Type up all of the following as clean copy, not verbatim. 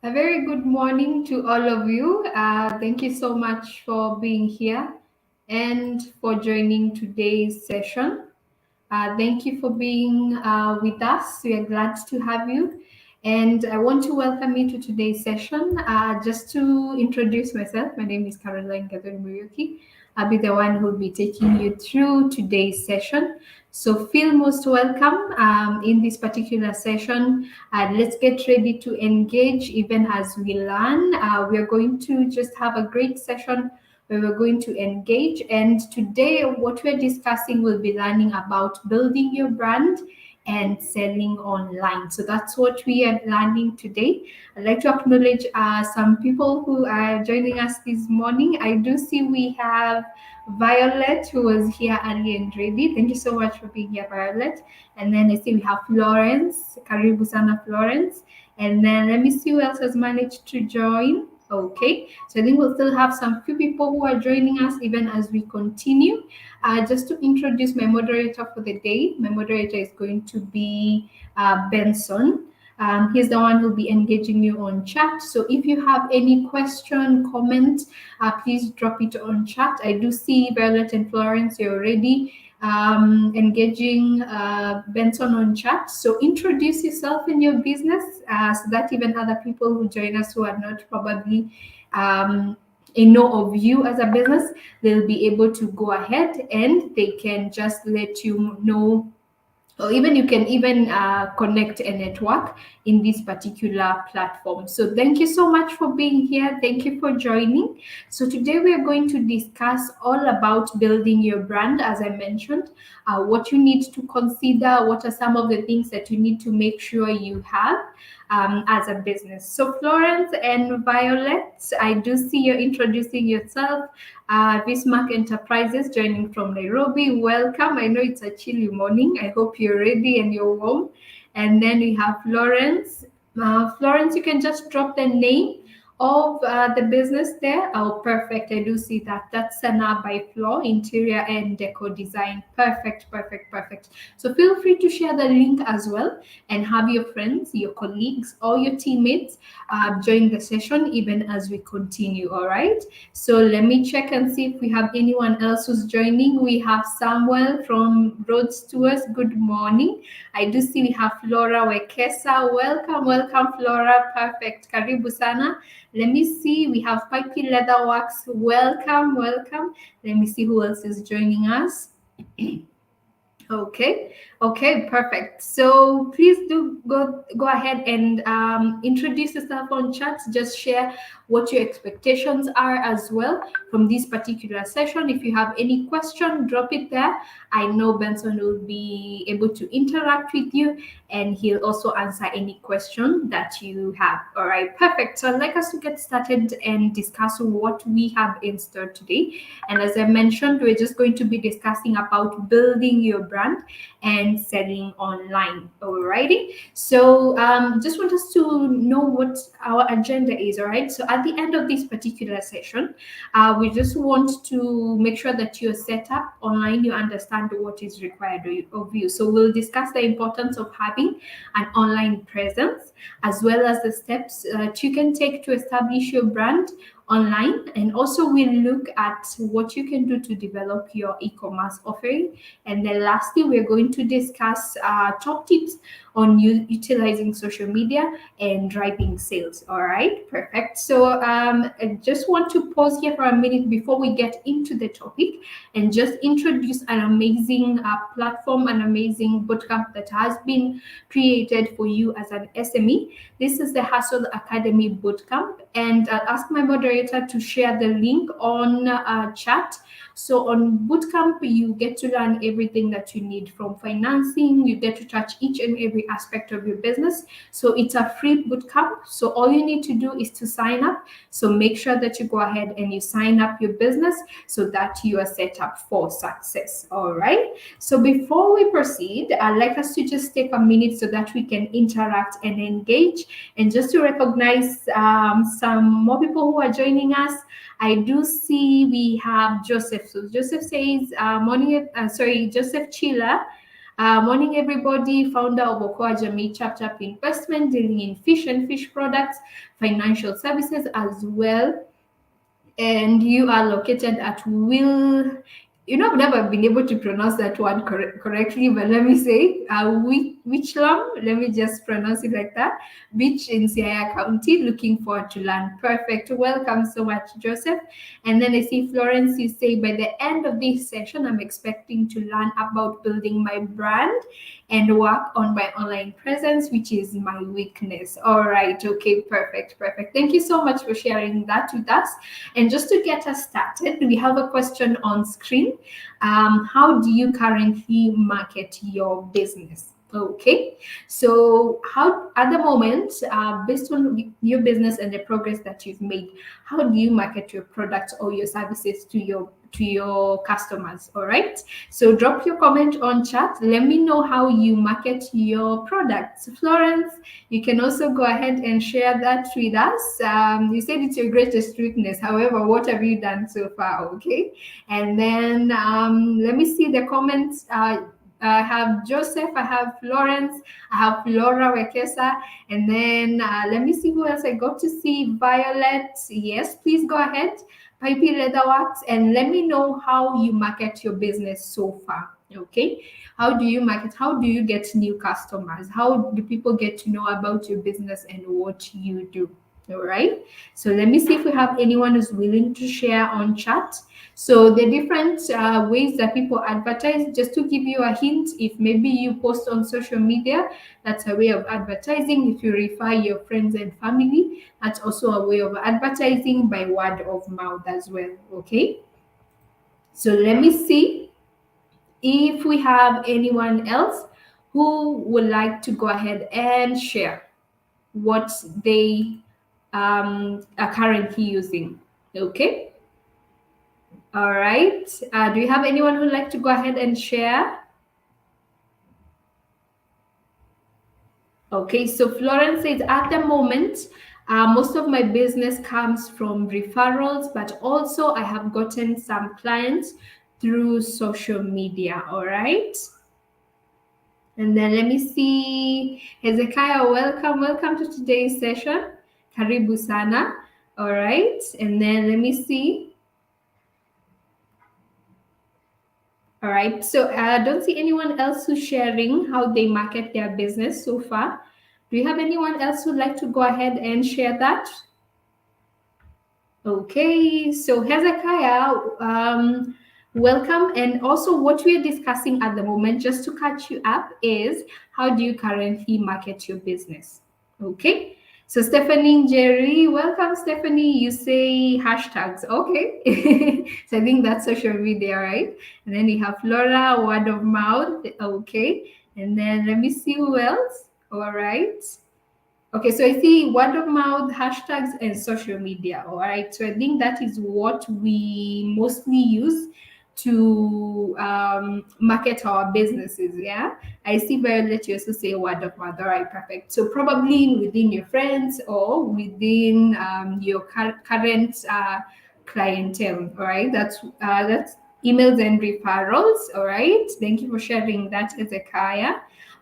A very good morning to all of you. Thank you so much for being here and for joining today's session. Thank you for being with us. We are glad to have you. And I want to welcome you to today's session. Just to introduce myself, my name is Caroline Gathering Muyuki. I'll be the one who will be taking you through today's session. So feel most welcome in this particular session. Let's get ready to engage even as we learn. We are going to just have a great session where we're going to engage. And today, what we're discussing will be learning about building your brand and selling online. So that's what we are learning today. I'd like to acknowledge some people who are joining us this morning. I do see we have Violet, who was here early and ready. Thank you so much for being here, Violet. And then I see we have Florence. Karibu sana, Florence. And then let me see who else has managed to join. Okay, so I think we'll still have some few people who are joining us even as we continue. Just to introduce my moderator for the day, my moderator is going to be Benson. He's the one who'll be engaging you on chat. So if you have any question, comment, please drop it on chat. I do see Violet and Florence, you're already engaging Benson on chat. So introduce yourself in your business so that even other people who join us who are not probably know of you as a business, they'll be able to go ahead and they can just let you know, or even you can even connect a network in this particular platform. So thank you so much for being here. Thank you for joining. So today we are going to discuss all about building your brand. As I mentioned, what you need to consider, what are some of the things that you need to make sure you have as a business. So Florence and Violet, I do see you're introducing yourself. Bismarck Enterprises joining from Nairobi. Welcome. I know it's a chilly morning. I hope you're ready and you're warm. And then we have Florence. Florence, you can just drop the name of the business there. Oh, perfect. I do see that. That's Sana by Flo, interior and deco design. Perfect, perfect, perfect. So feel free to share the link as well and have your friends, your colleagues, or your teammates join the session even as we continue. All right. So let me check and see if we have anyone else who's joining. We have Samuel from Roads Tours. Good morning. I do see we have Flora Wekesa. Welcome, welcome, Flora. Perfect. Karibu sana. Let me see. We have Pipey Leatherworks. Welcome, welcome. Let me see who else is joining us. Okay, perfect. So please do go ahead and introduce yourself on chat. Just share what your expectations are as well from this particular session. If you have any question, drop it there. I know Benson will be able to interact with you and he'll also answer any question that you have. All right, perfect. So I'd like us to get started and discuss what we have in store today. And as I mentioned, we're just going to be discussing about building your brand and selling online. Alrighty. So just want us to know what our agenda is. All right. So at the end of this particular session, we just want to make sure that you're set up online, you understand what is required of you. So we'll discuss the importance of having an online presence, as well as the steps that you can take to establish your brand online, and also we'll look at what you can do to develop your e-commerce offering. And then lastly, we're going to discuss top tips on utilizing social media and driving sales. All right, perfect. So I just want to pause here for a minute before we get into the topic and just introduce an amazing platform, an amazing bootcamp that has been created for you as an SME. This is the Hustle Academy Bootcamp, and I'll ask my moderator to share the link on chat. So on Bootcamp, you get to learn everything that you need from financing. You get to touch each and every aspect of your business. So it's a free bootcamp. So all you need to do is to sign up. So make sure that you go ahead and you sign up your business so that you are set up for success. All right. So before we proceed, I'd like us to just take a minute so that we can interact and engage, and just to recognize some more people who are joining us. I do see we have Joseph. So Joseph says, morning, Joseph Chila. Morning, everybody. Founder of Okoa Jamii Chapter Investment, dealing in fish and fish products, financial services as well, and you are located at Will. I've never been able to pronounce that word correctly, but let me say, Wichlam. Let me just pronounce it like that. Beach in Siaya County. Looking forward to learn. Perfect. Welcome so much, Joseph. And then I see Florence. You say, by the end of this session, I'm expecting to learn about building my brand and work on my online presence, which is my weakness. All right. Okay. Perfect. Perfect. Thank you so much for sharing that with us. And just to get us started, we have a question on screen. How do you currently market your business? Okay, so how at the moment, based on your business and the progress that you've made, how do you market your products or your services to your customers? All right, so drop your comment on chat. Let me know how you market your products. Florence, you can also go ahead and share that with us. You said it's your greatest weakness. However, what have you done so far? Okay, and then let me see the comments. I have Joseph, I have Florence, I have Flora Wekesa, and then let me see who else I got to see. Violet, yes, please go ahead. Pipey Leatherworks, and let me know how you market your business so far. Okay, how do you market? How do you get new customers? How do people get to know about your business and what you do? All right, so let me see if we have anyone who's willing to share on chat. So the different ways that people advertise, just to give you a hint, if maybe you post on social media, that's a way of advertising. If you refer your friends and family, that's also a way of advertising by word of mouth as well. Okay, so let me see if we have anyone else who would like to go ahead and share what they are currently using. Okay. All right. Do you have anyone who'd like to go ahead and share? Okay, so Florence says, at the moment, most of my business comes from referrals, but also I have gotten some clients through social media. All right. And then let me see. Hezekiah, welcome to today's session. Karibu sana. All right. And then let me see. All right, so I don't see anyone else who's sharing how they market their business so far. Do you have anyone else who'd like to go ahead and share that? Okay, so Hezekiah, welcome. And also what we're discussing at the moment, just to catch you up, is how do you currently market your business? Okay, so Stephanie Jerry, welcome Stephanie. You say hashtags, okay. So I think that's social media, right? And then you have Flora, word of mouth, okay. And then let me see who else. All right. Okay, so I see word of mouth, hashtags, and social media. All right, so I think that is what we mostly use to market our businesses. Yeah, I see Violet, you also say word of mouth. All right, perfect. So probably within your friends or within your current clientele. All right, that's emails and referrals. All right, thank you for sharing that, Hezekiah.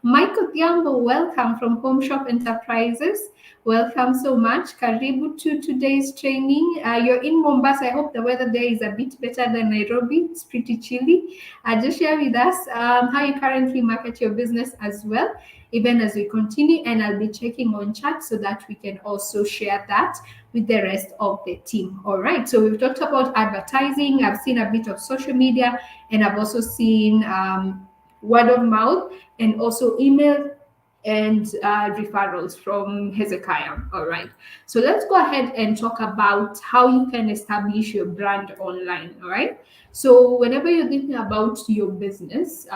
Michael Gambo, welcome from Home Shop Enterprises. Welcome so much. Karibu to today's training. You're in Mombasa. I hope the weather there is a bit better than Nairobi. It's pretty chilly. Just share with us how you currently market your business as well, even as we continue. And I'll be checking on chat so that we can also share that with the rest of the team. All right. So we've talked about advertising. I've seen a bit of social media, and I've also seen word of mouth, and also email and referrals from Hezekiah. All right. So let's go ahead and talk about how you can establish your brand online. All right. So whenever you're thinking about your business,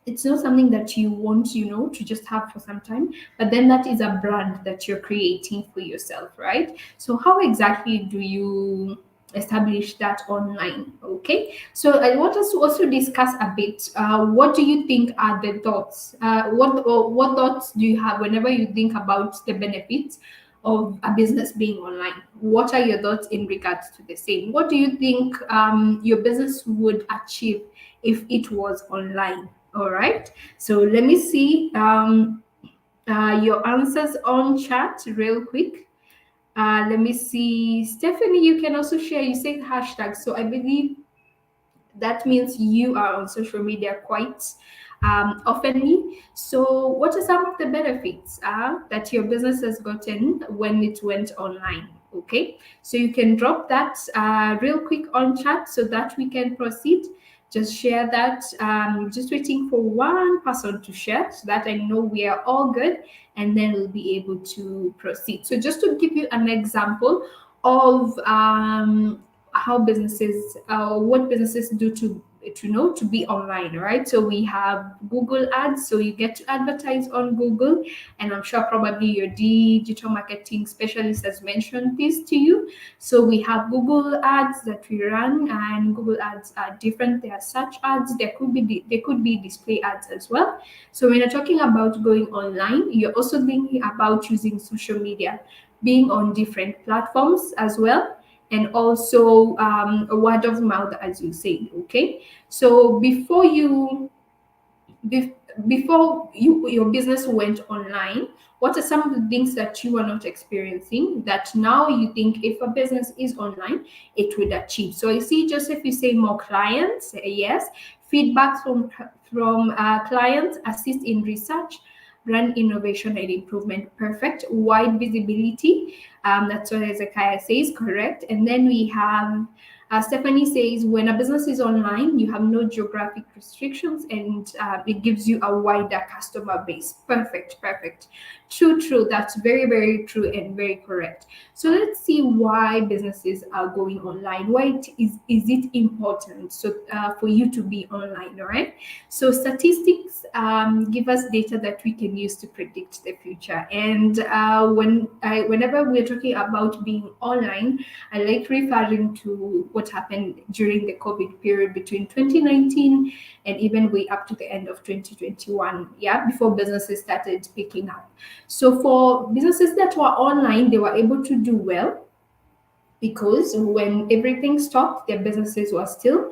it's not something that you want, to just have for some time, but then that is a brand that you're creating for yourself, right? So how exactly do you establish that online? Okay, so I want us to also discuss a bit, what do you think are the thoughts, what thoughts do you have whenever you think about the benefits of a business being online? What are your thoughts in regards to the same? What do you think your business would achieve if it was online? All right. So let me see your answers on chat real quick. Let me see. Stephanie, you can also share. You said hashtag. So I believe that means you are on social media quite oftenly. So, what are some of the benefits that your business has gotten when it went online? Okay, so you can drop that real quick on chat so that we can proceed. Just share that. Just waiting for one person to share so that I know we are all good, and then we'll be able to proceed. So, just to give you an example of how businesses what businesses do to be online, right? So we have Google ads, so you get to advertise on Google, and I'm sure probably your digital marketing specialist has mentioned this to you. So we have Google ads that we run, and Google ads are different. There are search ads, there could be display ads as well. So when you're talking about going online, you're also thinking about using social media, being on different platforms as well, and also a word of mouth, as you say. Okay, so bef- before your business went online, what are some of the things that you are not experiencing that now you think if a business is online it would achieve? So I see Joseph, you say more clients. Yes, feedback from clients, assist in research, brand innovation and improvement. Perfect. Wide visibility. That's what Hezekiah says. Correct. And then we have Stephanie says, when a business is online, you have no geographic restrictions, and it gives you a wider customer base. Perfect, perfect. True, true. That's very, very true and very correct. So let's see why businesses are going online. Is it important for you to be online, all right? So statistics give us data that we can use to predict the future. And whenever we're talking about being online, I like referring to what happened during the COVID period between 2019 and even way up to the end of 2021. Yeah, before businesses started picking up. So for businesses that were online, they were able to do well because when everything stopped, their businesses were still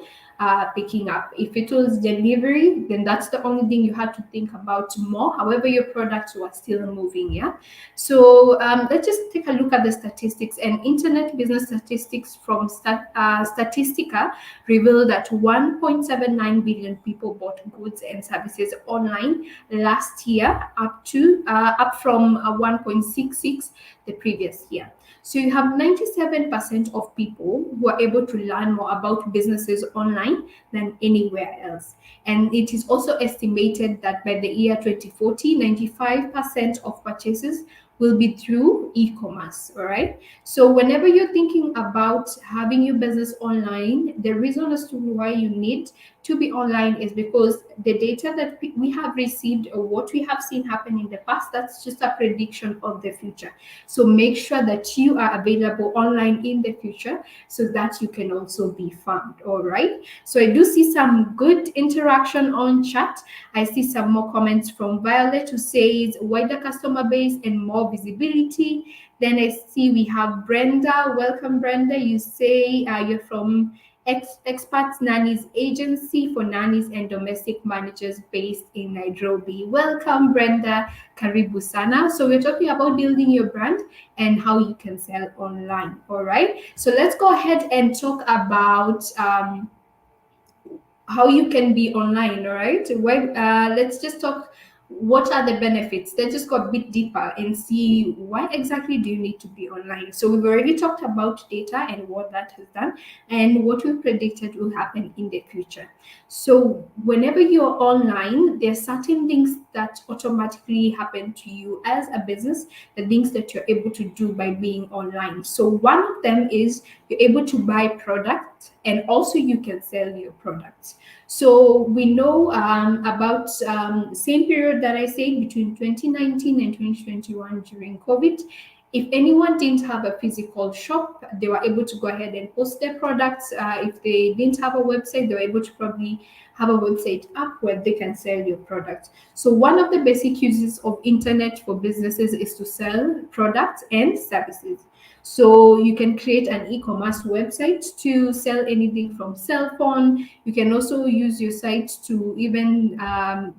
picking up. If it was delivery, then that's the only thing you had to think about more. However, your products were still moving. Yeah. So let's just take a look at the statistics. And internet business statistics from Statistica reveal that 1.79 billion people bought goods and services online last year, up from 1.66 the previous year. So you have 97% of people who are able to learn more about businesses online than anywhere else. And it is also estimated that by the year 2040, 95% of purchases will be through e-commerce. All right. So whenever you're thinking about having your business online, the reason as to why you need to be online is because the data that we have received or what we have seen happen in the past, that's just a prediction of the future. So make sure that you are available online in the future so that you can also be found. All right. So I do see some good interaction on chat. I see some more comments from Violet, who says wider customer base and more visibility. Then I see we have Brenda. Welcome, Brenda. You say you're from Experts Nannies Agency for nannies and domestic managers based in Nairobi. Welcome, Brenda. Karibu sana. So we're talking about building your brand and how you can sell online. All right. So let's go ahead and talk about how you can be online. All right. Let's just talk what are the benefits. Let's just go a bit deeper and see why exactly do you need to be online. So we've already talked about data and what that has done and what we predicted will happen in the future. So whenever you're online, there are certain things that automatically happen to you as a business, the things that you're able to do by being online. So one of them is you're able to buy products, and also you can sell your products. So we know about same period that I said between 2019 and 2021 during COVID. If anyone didn't have a physical shop, they were able to go ahead and post their products. If they didn't have a website, they were able to probably have a website app where they can sell your products. So one of the basic uses of internet for businesses is to sell products and services. So you can create an e-commerce website to sell anything from cell phone. You can also use your site to even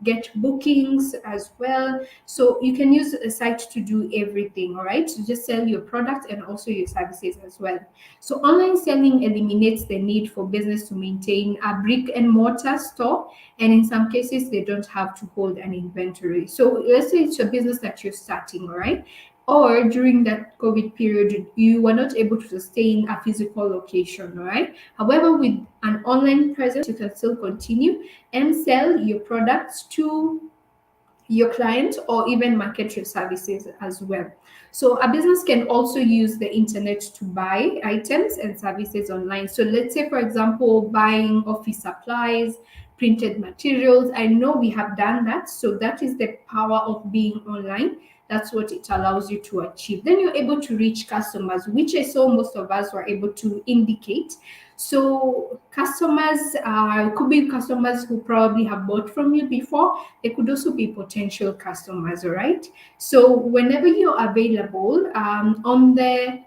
get bookings as well. So you can use a site to do everything, all right? To just sell your product and also your services as well. So online selling eliminates the need for business to maintain a brick and mortar store, and in some cases they don't have to hold an inventory. So let's say it's a business that you're starting, all right? Or during that COVID period, you were not able to sustain a physical location, all right? However, with an online presence, you can still continue and sell your products to your clients or even market your services as well. So a business can also use the internet to buy items and services online. So let's say, for example, buying office supplies, printed materials. I know we have done that. So that is the power of being online. That's what it allows you to achieve. Then you're able to reach customers, which I saw most of us were able to indicate. So customers could be customers who probably have bought from you before. They could also be potential customers, all right? So whenever you're available on the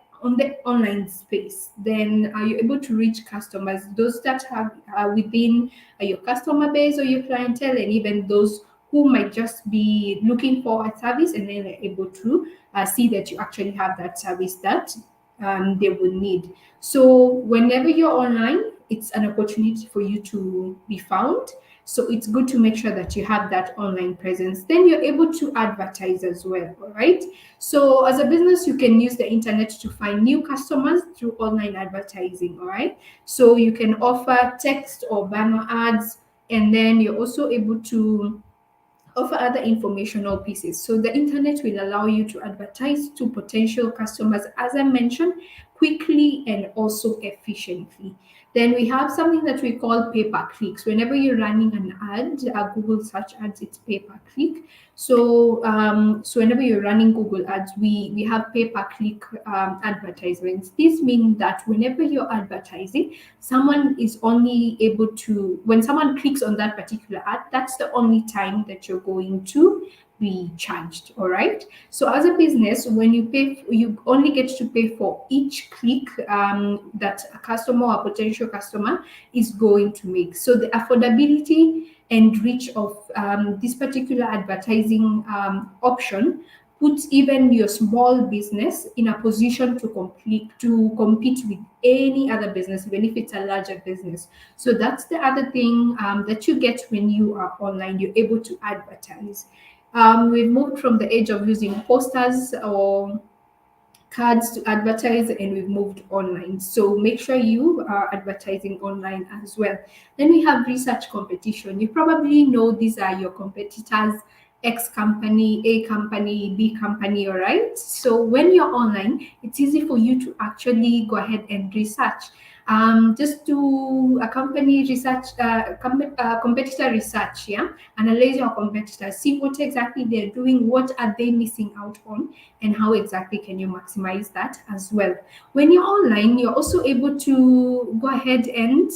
online space, then are you able to reach customers, those that have within your customer base or your clientele, and even those who might just be looking for a service, and then they're able to see that you actually have that service that they will need. So whenever you're online, it's an opportunity for you to be found. So it's good to make sure that you have that online presence. Then you're able to advertise as well, all right? So as a business, you can use the internet to find new customers through online advertising, all right? So you can offer text or banner ads, and then you're also able to offer other informational pieces. So the internet will allow you to advertise to potential customers, as I mentioned, quickly and also efficiently. Then we have something that we call pay per clicks. Whenever you're running an ad, a Google search ads, it's pay per click. So whenever you're running Google ads, we have pay per click advertisements. This means that whenever you're advertising, someone is only able to, when someone clicks on that particular ad, that's the only time that you're going to be charged, all right? So as a business, when you pay, you only get to pay for each click that a customer or potential customer is going to make. So the affordability and reach of this particular advertising option puts even your small business in a position to compete with any other business, even if it's a larger business. So that's the other thing that you get when you are online. You're able to advertise. We've moved from the age of using posters or cards to advertise, and we've moved online. So make sure you are advertising online as well. Then we have research competition. You probably know these are your competitors: X company, A company, B company, all right? So when you're online, it's easy for you to actually go ahead and research. Just do a company research, competitor research, yeah? Analyze your competitors, see what exactly they're doing, what are they missing out on, and how exactly can you maximize that as well. When you're online, you're also able to go ahead and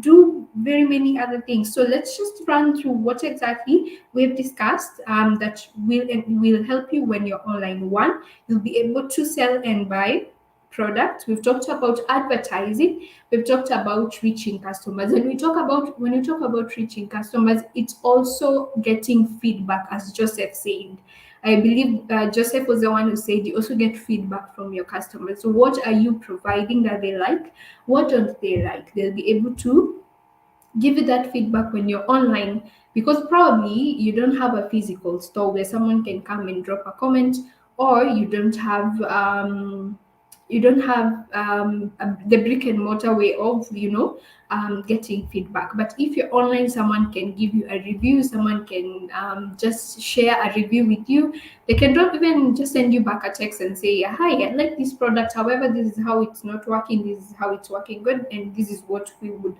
do very many other things. So let's just run through what exactly we've discussed that will help you when you're online. One, you'll be able to sell and buy product. We've talked about advertising. We've talked about reaching customers. And when we talk about reaching customers, it's also getting feedback, as Joseph said. I believe Joseph was the one who said you also get feedback from your customers. So what are you providing that they like? What don't they like? They'll be able to give you that feedback when you're online, because probably you don't have a physical store where someone can come and drop a comment, or you don't have the brick and mortar way of getting feedback. But if you're online, someone can give you a review, someone can just share a review with you. They can drop, even just send you back a text and say, hi, I like this product, however this is how it's not working, this is how it's working good, and this is what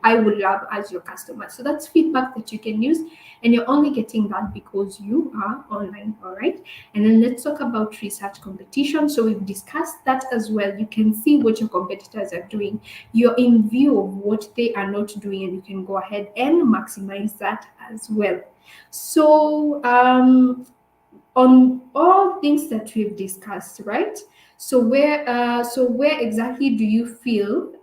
I would love as your customer. So that's feedback that you can use, and you're only getting that because you are online, all right? And then let's talk about research competition. So we've discussed that as well. You can see what your competitors are doing, you're in view of what they are not doing, and you can go ahead and maximize that as well. So on all things that we've discussed, right? So where exactly do you feel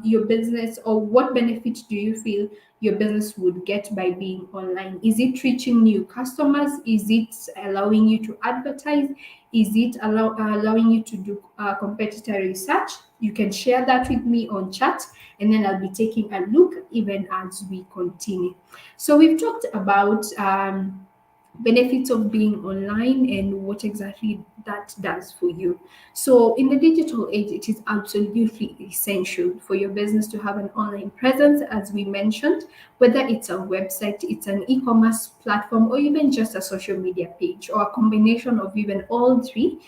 your business, or what benefit do you feel your business would get by being online? Is it reaching new customers? Is it allowing you to advertise? Is it allowing you to do competitor research? You can share that with me on chat, and then I'll be taking a look even as we continue. So we've talked about benefits of being online and what exactly that does for you. So, in the digital age, it is absolutely essential for your business to have an online presence, as we mentioned, whether it's a website, it's an e commerce platform, or even just a social media page, or a combination of even all three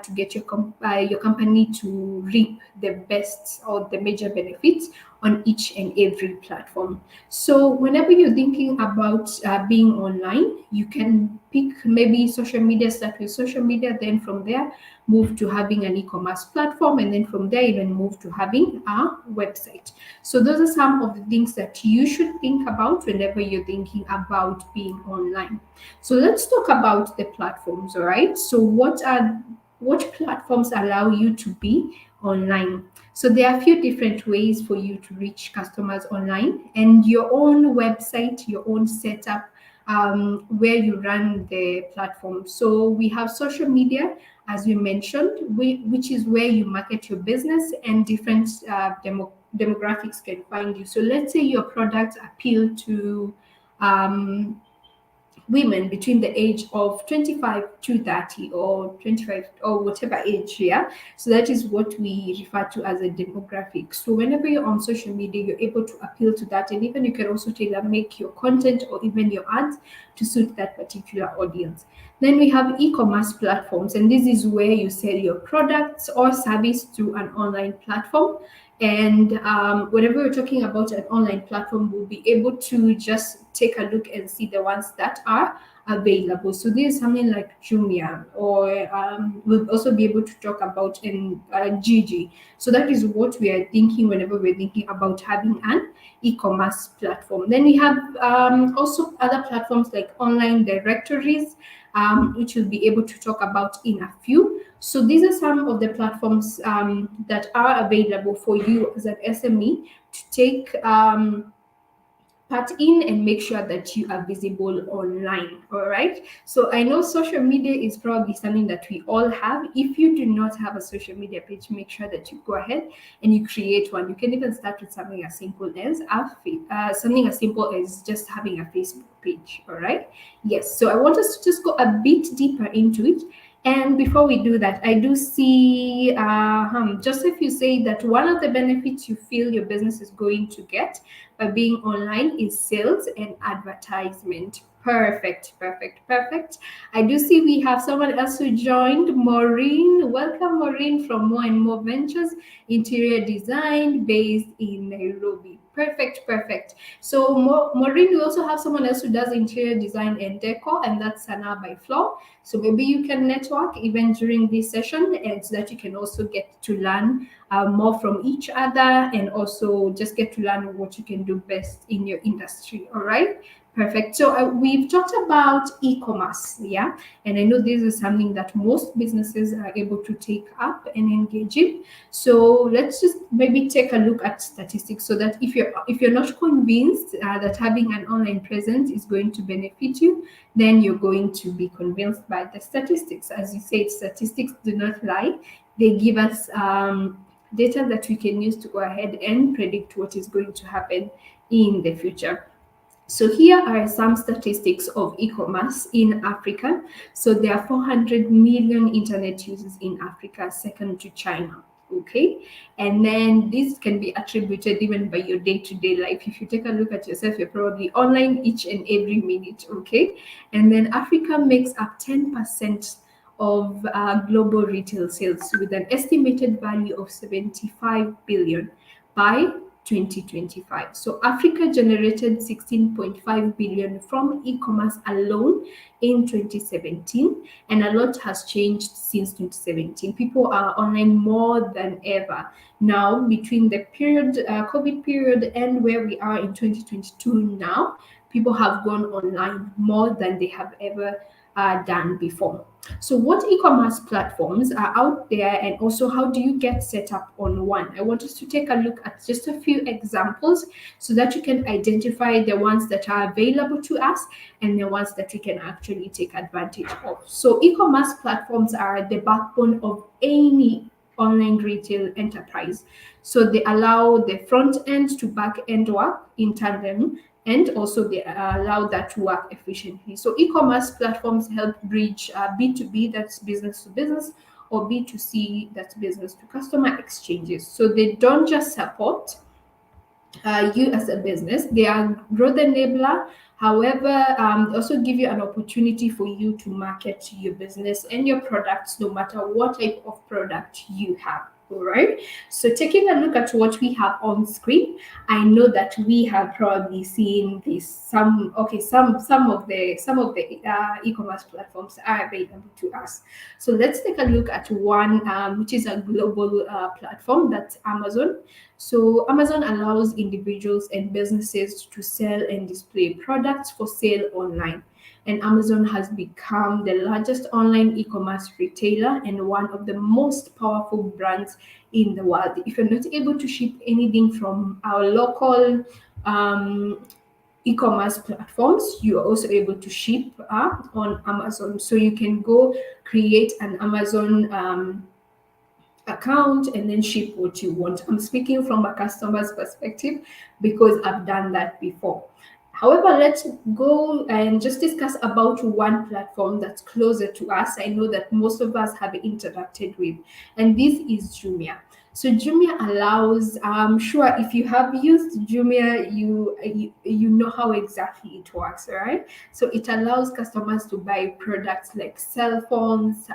to get your company to reap the best or the major benefits on each and every platform. So, whenever you're thinking about being online, you can pick maybe social media, start with social media, then from there, move to having an e commerce platform, and then from there, even move to having a website. So, those are some of the things that you should think about whenever you're thinking about being online. So, let's talk about the platforms, all right? So, what platforms allow you to be online? So there are a few different ways for you to reach customers online, and your own website, your own setup, where you run the platform. So we have social media, as we mentioned, which is where you market your business, and different demographics can find you. So let's say your products appeal to um, women between the age of 25 to 30, or 25, or whatever age, yeah. So that is what we refer to as a demographic. So whenever you're on social media, you're able to appeal to that, and even you can also tailor make your content or even your ads to suit that particular audience. Then we have e-commerce platforms, and this is where you sell your products or service through an online platform. And whenever we're talking about an online platform, we'll be able to just take a look and see the ones that are available. So this is something like Jumia, or we'll also be able to talk about in Gigi. So that is what we are thinking whenever we're thinking about having an e-commerce platform. Then we have also other platforms like online directories, which we'll be able to talk about in a few. So these are some of the platforms that are available for you as an SME to take part in and make sure that you are visible online. All right. So I know social media is probably something that we all have. If you do not have a social media page, make sure that you go ahead and you create one. You can even start with something as simple as something as simple as just having a Facebook page. All right. Yes. So I want us to just go a bit deeper into it. And before we do that, I do see Joseph, you say that one of the benefits you feel your business is going to get by being online is sales and advertisement. Perfect, perfect, perfect. I do see we have someone else who joined, Maureen. Welcome, Maureen, from More and More Ventures, interior design based in Nairobi. Perfect, perfect. So, Maureen, we also have someone else who does interior design and decor, and that's Sana by Flow. So maybe you can network even during this session, and so that you can also get to learn more from each other, and also just get to learn what you can do best in your industry. All right. Perfect. So we've talked about e-commerce, yeah, and I know this is something that most businesses are able to take up and engage in. So let's just maybe take a look at statistics, so that if you're not convinced that having an online presence is going to benefit you, then you're going to be convinced by the statistics. As you said, statistics do not lie. They give us data that we can use to go ahead and predict what is going to happen in the future. So here are some statistics of e-commerce in Africa. So there are 400 million internet users in Africa, second to China. Okay, and then this can be attributed even by your day-to-day life. If you take a look at yourself, you're probably online each and every minute. Okay, and then Africa makes up 10% of global retail sales, with an estimated value of 75 billion by 2025. So Africa generated 16.5 billion from e-commerce alone in 2017, and a lot has changed since 2017. People are online more than ever now. Between the period COVID period and where we are in 2022 now, people have gone online more than they have ever done before. So, what e-commerce platforms are out there, and also how do you get set up on one? I want us to take a look at just a few examples so that you can identify the ones that are available to us and the ones that we can actually take advantage of. So, e-commerce platforms are the backbone of any online retail enterprise. So they allow the front end to back end work in tandem, and also they allow that to work efficiently. So e-commerce platforms help bridge B2B, that's business to business, or B2C, that's business to customer exchanges. So they don't just support you as a business. They are growth enabler. However, they also give you an opportunity for you to market your business and your products, no matter what type of product you have. All right. So taking a look at what we have on screen, I know that we have probably seen this. Some of the e-commerce platforms are available to us. So let's take a look at one, which is a global platform, that's Amazon. So Amazon allows individuals and businesses to sell and display products for sale online. And Amazon has become the largest online e-commerce retailer and one of the most powerful brands in the world. If you're not able to ship anything from our local e-commerce platforms, you are also able to ship on Amazon. So you can go create an Amazon account and then ship what you want. I'm speaking from a customer's perspective because I've done that before. However, let's go and just discuss about one platform that's closer to us. I know that most of us have interacted with, and this is Jumia. So Jumia allows, sure, if you have used Jumia, you know how exactly it works, right? So it allows customers to buy products like cell phones,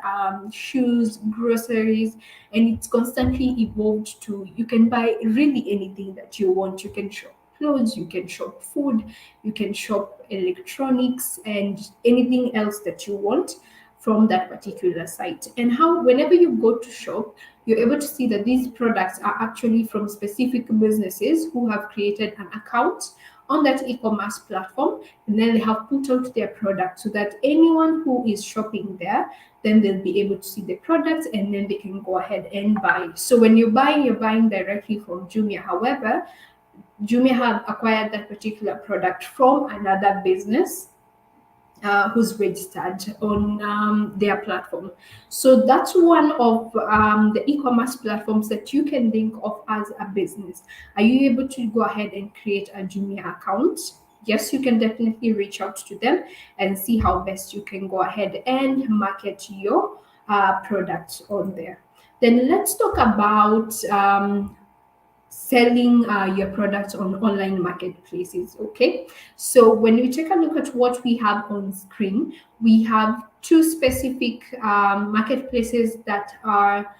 shoes, groceries, and it's constantly evolved to you can buy really anything that you want. You can shop clothes, you can shop food, you can shop electronics, and anything else that you want from that particular site. And how, whenever you go to shop, you're able to see that these products are actually from specific businesses who have created an account on that e-commerce platform, and then they have put out their product so that anyone who is shopping there, then they'll be able to see the products and then they can go ahead and buy. So when you're buying directly from Jumia. However, Jumia have acquired that particular product from another business who's registered on their platform. So that's one of the e-commerce platforms that you can think of as a business. Are you able to go ahead and create a Jumia account? Yes, you can definitely reach out to them and see how best you can go ahead and market your products on there. Then let's talk about selling your products on online marketplaces. Okay, so when we take a look at what we have on screen, we have two specific marketplaces that are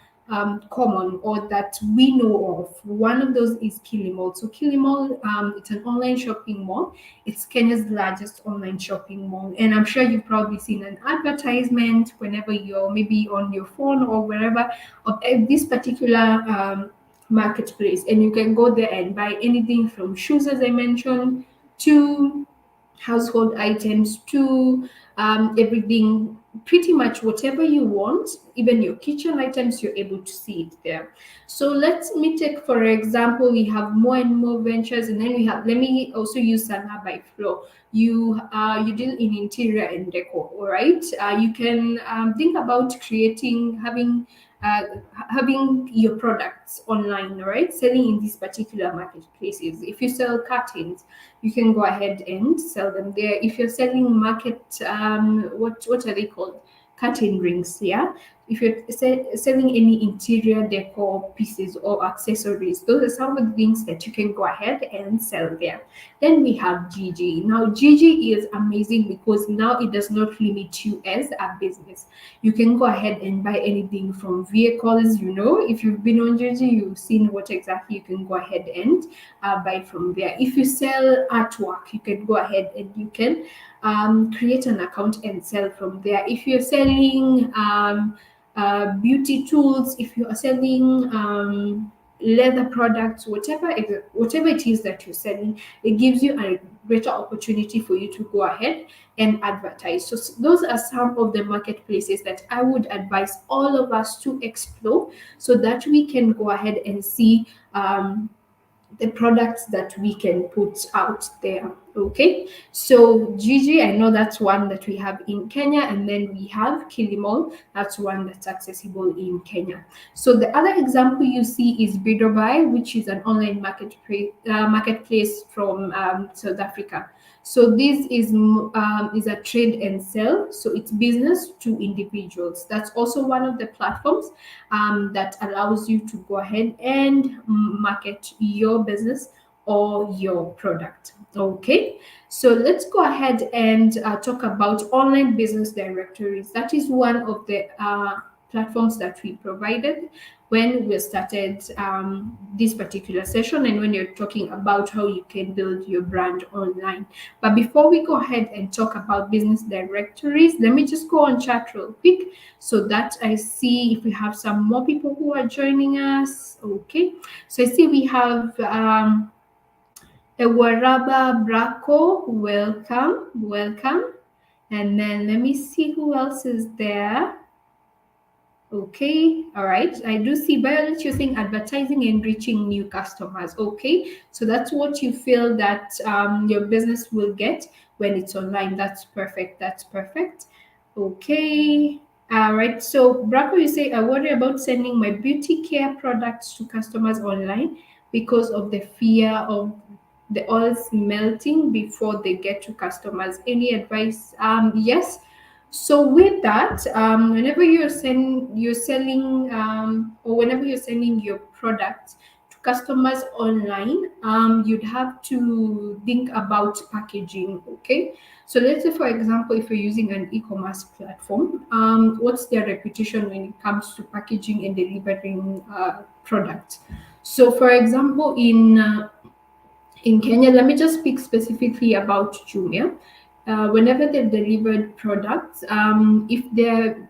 common or that we know of. One of those is Kilimall. So Kilimall, it's an online shopping mall. It's Kenya's largest online shopping mall, and I'm sure you've probably seen an advertisement whenever you're maybe on your phone or wherever of this particular marketplace, and you can go there and buy anything from shoes, as I mentioned, to household items, to everything, pretty much whatever you want, even your kitchen items, you're able to see it there. So let me take, for example, we have more and more ventures, and then we have, let me also use Sana by Flow. You deal in interior and decor, all right? You can think about uh, having your products online, right? Selling in these particular marketplaces. If you sell curtains, you can go ahead and sell them there. If you're selling what are they called? Curtain rings, yeah. If you're selling any interior decor pieces or accessories, those are some of the things that you can go ahead and sell there. Then we have Gigi. Now, Gigi is amazing because now it does not limit you as a business. You can go ahead and buy anything from vehicles. You know, if you've been on Gigi, you've seen what exactly you can go ahead and buy from there. If you sell artwork, you can go ahead and you can create an account and sell from there. If you're selling beauty tools, if you are selling leather products, whatever it is that you're selling, it gives you a greater opportunity for you to go ahead and advertise. So those are some of the marketplaces that I would advise all of us to explore, so that we can go ahead and see the products that we can put out there. Okay, so Gigi, I know that's one that we have in Kenya, and then we have Kilimall, that's one that's accessible in Kenya. So the other example you see is Bidobuy, which is an online marketplace from South Africa. So this is a trade and sell. So it's business to individuals. That's also one of the platforms that allows you to go ahead and market your business or your product. Okay, so let's go ahead and talk about online business directories. That is one of the platforms that we provided when we started this particular session, and when you're talking about how you can build your brand online. But before we go ahead and talk about business directories, let me just go on chat real quick so that I see if we have some more people who are joining us. Okay, so I see we have Ewaraba Braco, welcome. And then let me see who else is there. Okay, all right. I do see Violet using advertising and reaching new customers. Okay, so that's what you feel that your business will get when it's online. That's perfect. That's perfect. Okay. All right. So, Braco, you say, I worry about sending my beauty care products to customers online because of the fear of the oils melting before they get to customers. Any advice? Yes. So with that, whenever you're selling or whenever you're sending your product to customers online, you'd have to think about packaging. Okay, so let's say, for example, if you're using an e-commerce platform, what's their reputation when it comes to packaging and delivering products? So, for example, in Kenya, let me just speak specifically about Jumia. Whenever they've delivered products, if they're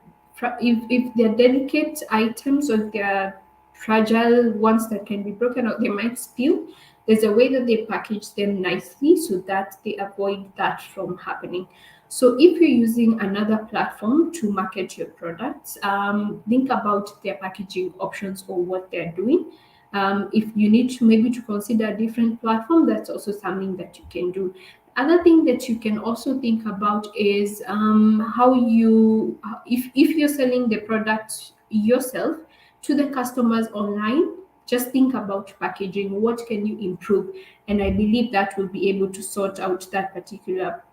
delicate items or they're fragile ones that can be broken or they might spill, there's a way that they package them nicely so that they avoid that from happening. So if you're using another platform to market your products, think about their packaging options or what they're doing. If you need to maybe to consider a different platform, that's also something that you can do. Other thing that you can also think about is how you if you're selling the product yourself to the customers online, just think about packaging. What can you improve? And I believe that will be able to sort out that particular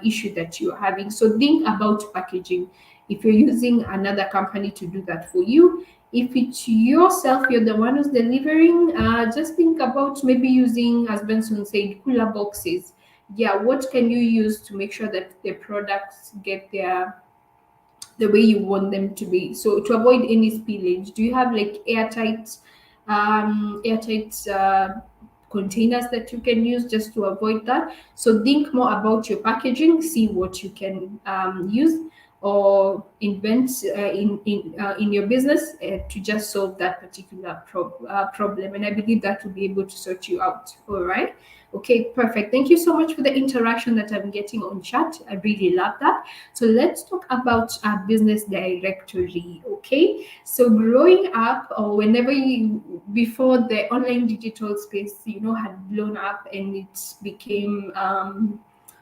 issue that you're having. So think about packaging. If you're using another company to do that for you, if it's yourself, you're the one who's delivering, just think about maybe using, as Benson said, cooler boxes. Yeah, what can you use to make sure that the products get the way you want them to be? So to avoid any spillage, do you have like airtight containers that you can use just to avoid that? So think more about your packaging, see what you can use or invent in your business to just solve that particular problem. And I believe that will be able to sort you out. All right. Okay, perfect. Thank you so much for the interaction that I'm getting on chat. I really love that. So let's talk about our business directory. Okay, so growing up, or whenever you before the online digital space, had blown up and it became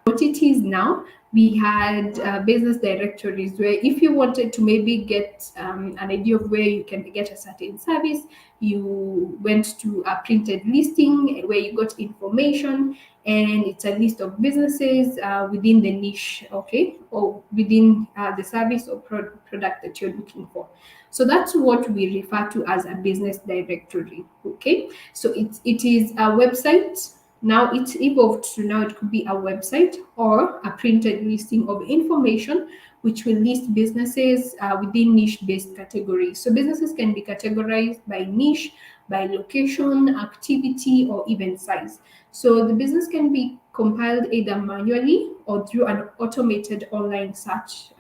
what it is now, we had business directories where if you wanted to maybe get an idea of where you can get a certain service, you went to a printed listing where you got information, and it's a list of businesses within the niche, okay, or within the service or product that you're looking for. So that's what we refer to as a business directory. Okay, so it is a website. Now it's evolved to now it could be a website or a printed listing of information which will list businesses within niche-based categories. So businesses can be categorized by niche, by location, activity, or even size. So the business can be compiled either manually or through an automated online search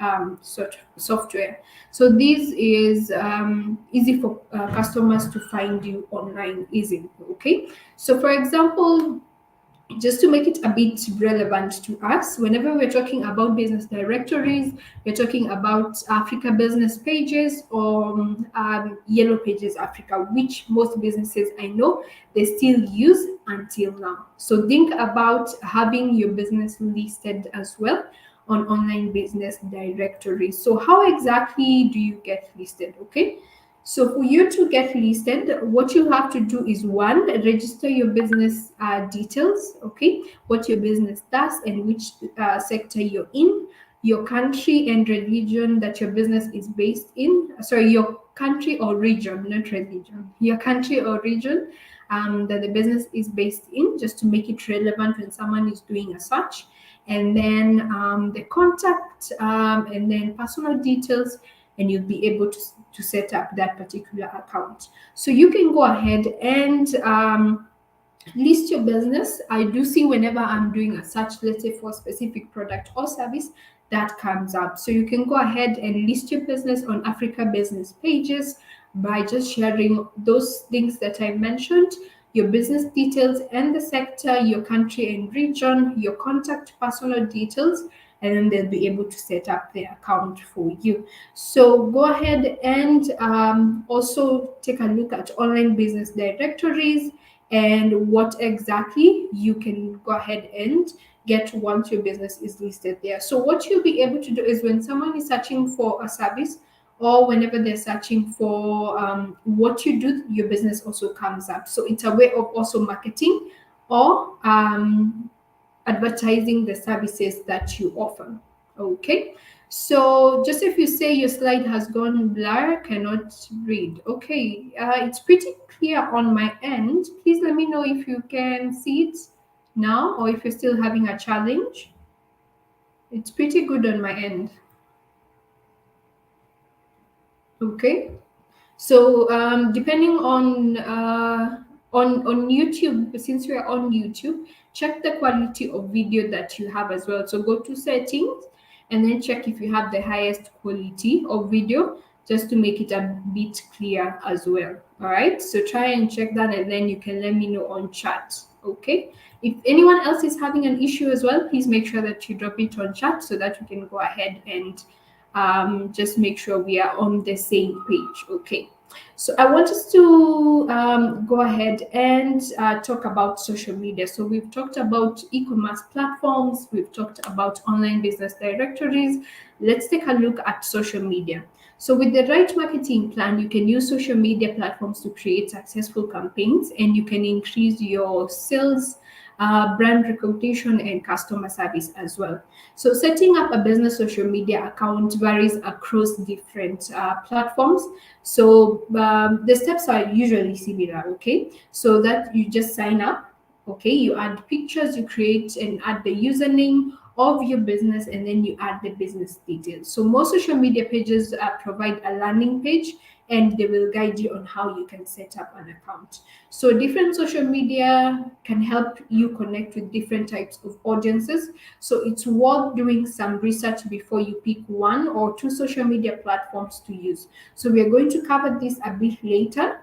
software. So this is easy for customers to find you online easily. Okay, so for example, just to make it a bit relevant to us, whenever we're talking about business directories, we're talking about Africa business pages or Yellow Pages Africa, which most businesses I know they still use until now. So think about having your business listed as well on online business directory. So how exactly do you get listed? Okay, so for you to get listed, what you have to do is one, register your business details, okay, what your business does and which sector you're in, your country and religion that your business is based in. Sorry, your country or region, not religion, your country or region that the business is based in, just to make it relevant when someone is doing a search. And then the contact and then personal details, and you'll be able to set up that particular account. So you can go ahead and list your business. I do see whenever I'm doing a search, let's say for a specific product or service, that comes up. So you can go ahead and list your business on Africa business pages by just sharing those things that I mentioned, your business details and the sector, your country and region, your contact personal details, and then they'll be able to set up the account for you. So go ahead and also take a look at online business directories and what exactly you can go ahead and get once your business is listed there. So what you'll be able to do is when someone is searching for a service or whenever they're searching for what you do, your business also comes up. So it's a way of also marketing or advertising the services that you offer. Okay, so just if you say your slide has gone blur, cannot read. Okay, it's pretty clear on my end. Please let me know if you can see it now or if you're still having a challenge. It's pretty good on my end. Okay, so depending on YouTube, since we are on YouTube, check the quality of video that you have as well. So go to settings and then check if you have the highest quality of video, just to make it a bit clear as well. All right, so try and check that and then you can let me know on chat. Okay, if anyone else is having an issue as well, please make sure that you drop it on chat so that we can go ahead and just make sure we are on the same page. Okay, so I want us to go ahead and talk about social media. So we've talked about e-commerce platforms, we've talked about online business directories. Let's take a look at social media. So with the right marketing plan, you can use social media platforms to create successful campaigns, and you can increase your sales, brand reputation, and customer service as well. So setting up a business social media account varies across different platforms. So the steps are usually similar. Okay, so that you just sign up. Okay, you add pictures, you create and add the username of your business, and then you add the business details. So most social media pages provide a landing page, and they will guide you on how you can set up an account. So different social media can help you connect with different types of audiences. So it's worth doing some research before you pick one or two social media platforms to use. So we are going to cover this a bit later.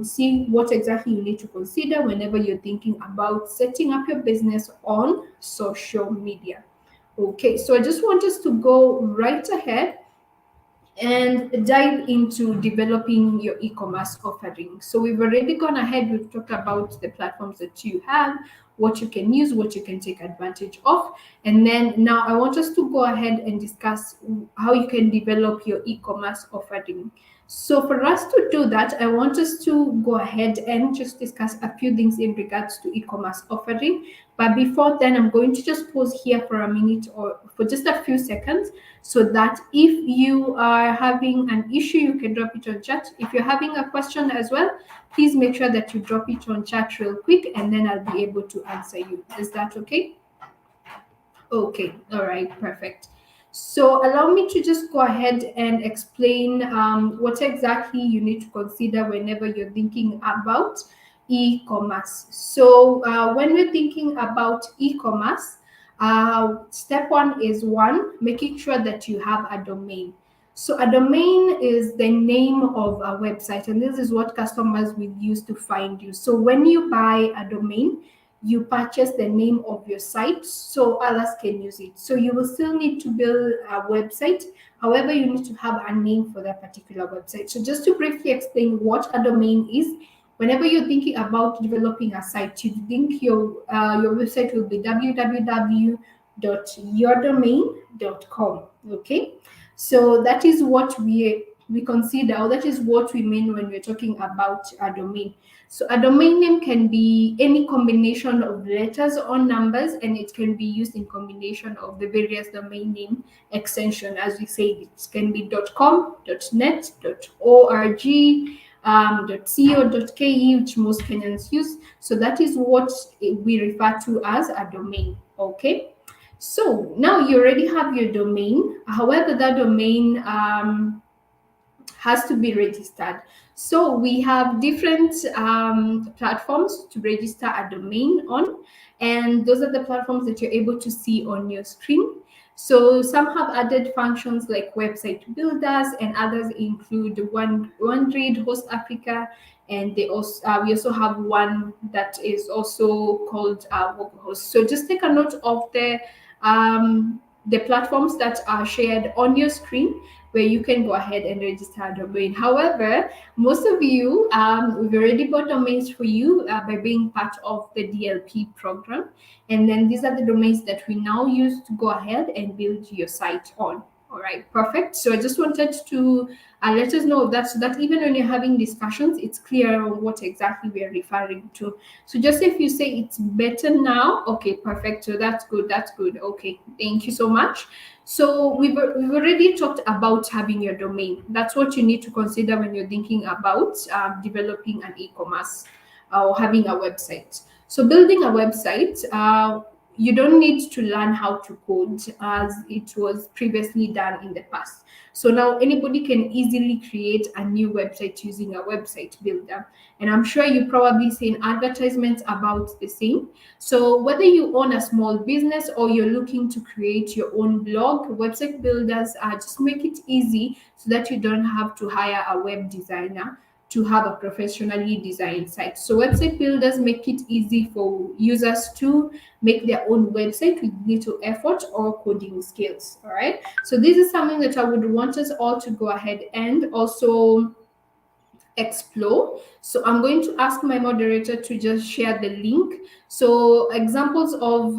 See what exactly you need to consider whenever you're thinking about setting up your business on social media. Okay, so I just want us to go right ahead and dive into developing your e-commerce offering. So we've already gone ahead, we've talked about the platforms that you have, what you can use, what you can take advantage of. And then now I want us to go ahead and discuss how you can develop your e-commerce offering. So for us to do that, I want us to go ahead and just discuss a few things in regards to e-commerce offering. But before then, I'm going to just pause here for a minute or for just a few seconds, so that if you are having an issue, you can drop it on chat. If you're having a question as well, please make sure that you drop it on chat real quick, and then I'll be able to answer you. Is that okay? Okay, all right, perfect. So allow me to just go ahead and explain what exactly you need to consider whenever you're thinking about e-commerce. So when we're thinking about e-commerce, Step one is making sure that you have a domain. So a domain is the name of a website, and this is what customers will use to find you. So when you buy a domain, you purchase the name of your site so others can use it. So you will still need to build a website. However, you need to have a name for that particular website. So just to briefly explain what a domain is, whenever you're thinking about developing a site, you think your website will be www.yourdomain.com. Okay, so that is what we consider, or that is what we mean when we're talking about a domain. So a domain name can be any combination of letters or numbers, and it can be used in combination of the various domain name extension. As we say, it can be .com, .net, .org, .co.ke, which most Kenyans use. So that is what we refer to as a domain. Okay. So now you already have your domain. However, that domain has to be registered. So we have different platforms to register a domain on, and those are the platforms that you're able to see on your screen. So some have added functions like website builders, and others include OneRead, Host Africa, and they also we also have one that is also called Localhost. So just take a note of the platforms that are shared on your screen, where you can go ahead and register a domain. However, most of you, we've already bought domains for you by being part of the DLP program. And then these are the domains that we now use to go ahead and build your site on. All right, perfect. So I just wanted to let us know of that, so that even when you're having discussions, it's clear on what exactly we are referring to. So just if you say it's better now, okay, perfect. So that's good. That's good. Okay, thank you so much. So we've already talked about having your domain. That's what you need to consider when you're thinking about developing an e-commerce or having a website. So building a website, you don't need to learn how to code as it was previously done in the past. So now anybody can easily create a new website using a website builder. And I'm sure you probably seen advertisements about the same. So whether you own a small business or you're looking to create your own blog, website builders just make it easy so that you don't have to hire a web designer to have a professionally designed site. So website builders make it easy for users to make their own website with little effort or coding skills. All right. So this is something that I would want us all to go ahead and also explore. So I'm going to ask my moderator to just share the link. So examples of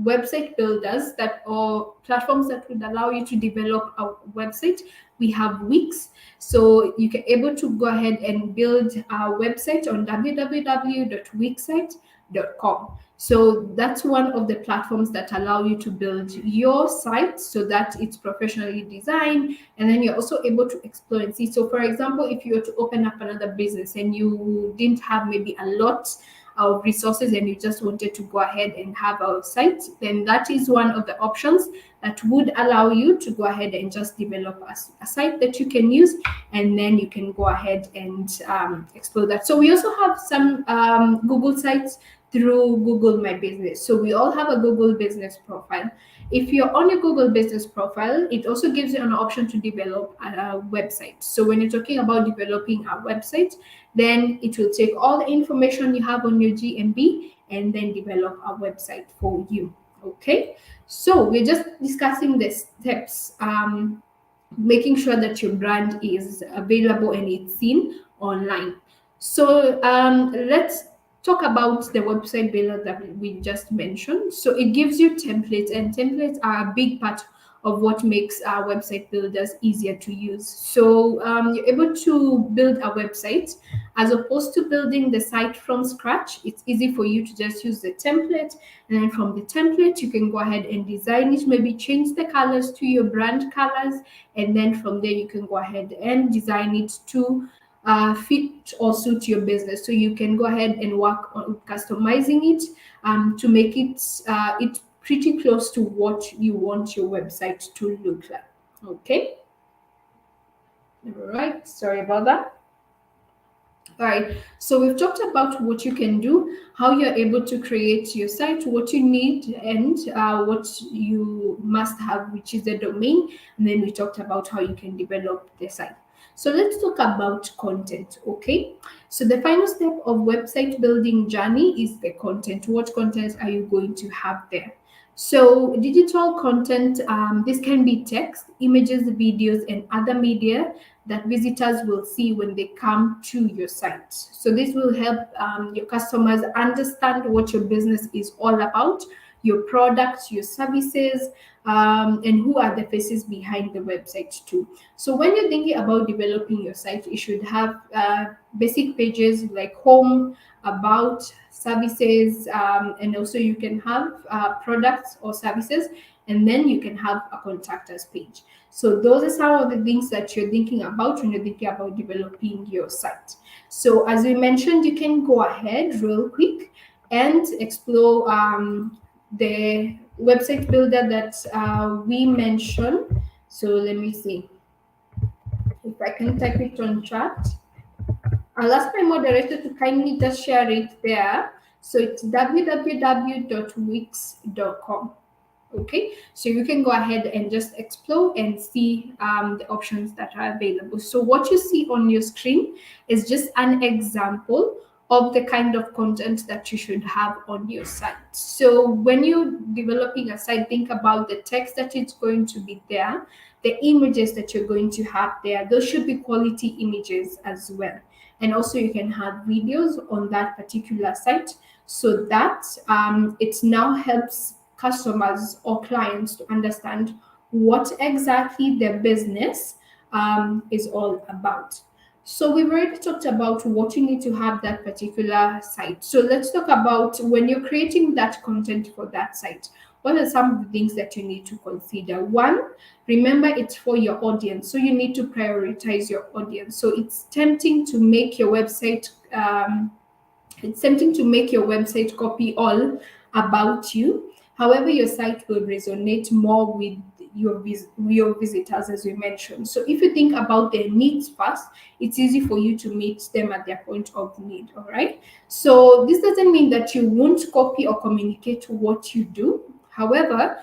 website builders that or platforms that would allow you to develop a website. We have Wix. So you can able to go ahead and build a website on www.wixsite.com. So that's one of the platforms that allow you to build your site so that it's professionally designed, and then you're also able to explore and see. So for example, if you were to open up another business and you didn't have maybe a lot of resources and you just wanted to go ahead and have a site, then that is one of the options that would allow you to go ahead and just develop a site that you can use, and then you can go ahead and explore that. So we also have some Google sites through Google My Business. So we all have a Google business profile. If you're on your Google business profile, it also gives you an option to develop a website. So when you're talking about developing a website, then it will take all the information you have on your GMB and then develop a website for you. Okay, so we're just discussing the steps, making sure that your brand is available and it's seen online. So let's talk about the website builder that we just mentioned. So it gives you templates, and templates are a big part of what makes our website builders easier to use. So you're able to build a website as opposed to building the site from scratch. It's easy for you to just use the template, and then from the template you can go ahead and design it, maybe change the colors to your brand colors, and then from there you can go ahead and design it to fit or suit your business. So you can go ahead and work on customizing it to make it pretty close to what you want your website to look like. Okay. All right. Sorry about that. All right. So we've talked about what you can do, how you're able to create your site, what you need, and what you must have, which is the domain. And then we talked about how you can develop the site. So let's talk about content. Okay. So the final step of website building journey is the content. What content are you going to have there? So digital content, this can be text, images, videos, and other media that visitors will see when they come to your site. So this will help your customers understand what your business is all about, your products, your services, and who are the faces behind the website too. So when you're thinking about developing your site, you should have basic pages like home, about, services, and also you can have products or services, and then you can have a contact us page. So those are some of the things that you're thinking about when you're thinking about developing your site. So as we mentioned, you can go ahead real quick and explore the website builder that we mentioned. So let me see if I can type it on chat. I'll ask my moderator to kindly just share it there. So it's www.wix.com. Okay, so you can go ahead and just explore and see the options that are available. So what you see on your screen is just an example of the kind of content that you should have on your site. So when you're developing a site, think about the text that it's going to be there, the images that you're going to have there. Those should be quality images as well. And also you can have videos on that particular site, so that it now helps customers or clients to understand what exactly their business is all about. So we've already talked about what you need to have that particular site. So let's talk about when you're creating that content for that site. What are some of the things that you need to consider? One, remember it's for your audience. So you need to prioritize your audience. So it's tempting to make your website copy all about you. However, your site will resonate more with your visitors, as we mentioned. So if you think about their needs first, it's easy for you to meet them at their point of need. All right. So this doesn't mean that you won't copy or communicate what you do. However,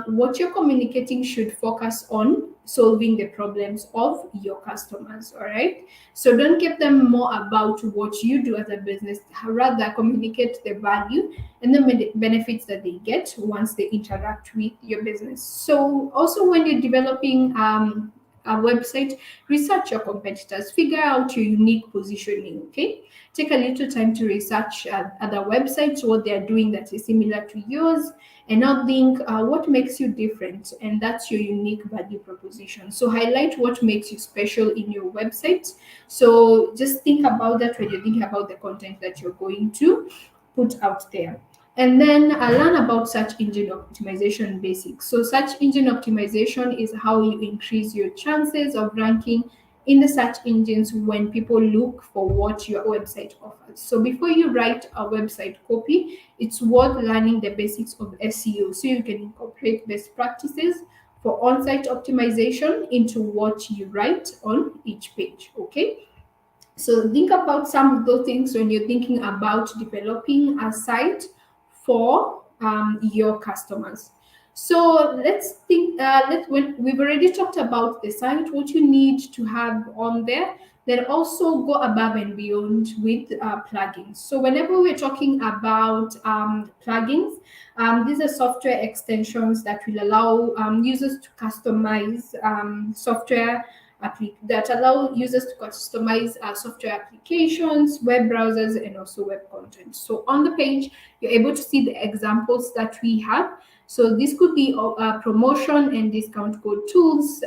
what you're communicating should focus on solving the problems of your customers. All right. So don't give them more about what you do as a business, rather communicate the value and the benefits that they get once they interact with your business. So also when you're developing a website, research your competitors, figure out your unique positioning. Okay, take a little time to research other websites, what they are doing that is similar to yours, and now think what makes you different, and that's your unique value proposition. So highlight what makes you special in your website. So just think about that when you're thinking about the content that you're going to put out there. And then learn about search engine optimization basics. So search engine optimization is how you increase your chances of ranking in the search engines when people look for what your website offers. So before you write a website copy, it's worth learning the basics of SEO so you can incorporate best practices for on-site optimization into what you write on each page. Okay. So think about some of those things when you're thinking about developing a site for your customers. So let's think. We've already talked about the site, what you need to have on there. Then also go above and beyond with plugins. So whenever we're talking about plugins, these are software extensions that will allow users to customize software that allow users to customize software applications, web browsers, and also web content. So on the page, you're able to see the examples that we have. So this could be promotion and discount code tools.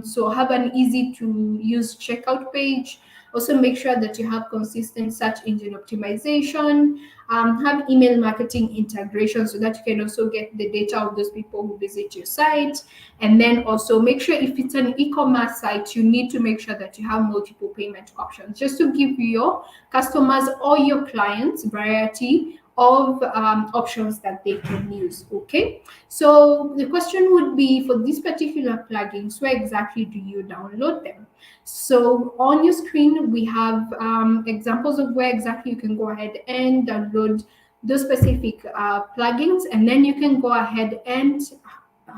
So have an easy to use checkout page. Also make sure that you have consistent search engine optimization, have email marketing integration so that you can also get the data of those people who visit your site. And then also make sure if it's an e-commerce site, you need to make sure that you have multiple payment options just to give your customers or your clients variety of options that they can use. Okay, so the question would be, for these particular plugins, where exactly do you download them? So on your screen we have examples of where exactly you can go ahead and download those specific plugins, and then you can go ahead and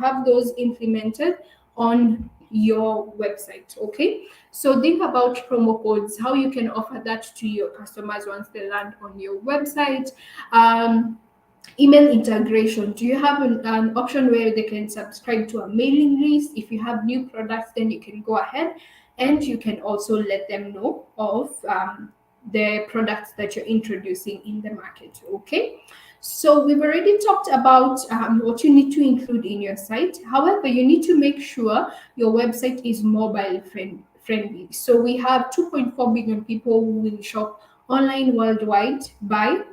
have those implemented on your website. Okay, so think about promo codes, how you can offer that to your customers once they land on your website. Email integration, do you have an option where they can subscribe to a mailing list? If you have new products, then you can go ahead and you can also let them know of the products that you're introducing in the market. Okay, so we've already talked about what you need to include in your site. However, you need to make sure your website is mobile friendly. So we have 2.4 billion people who will shop online worldwide by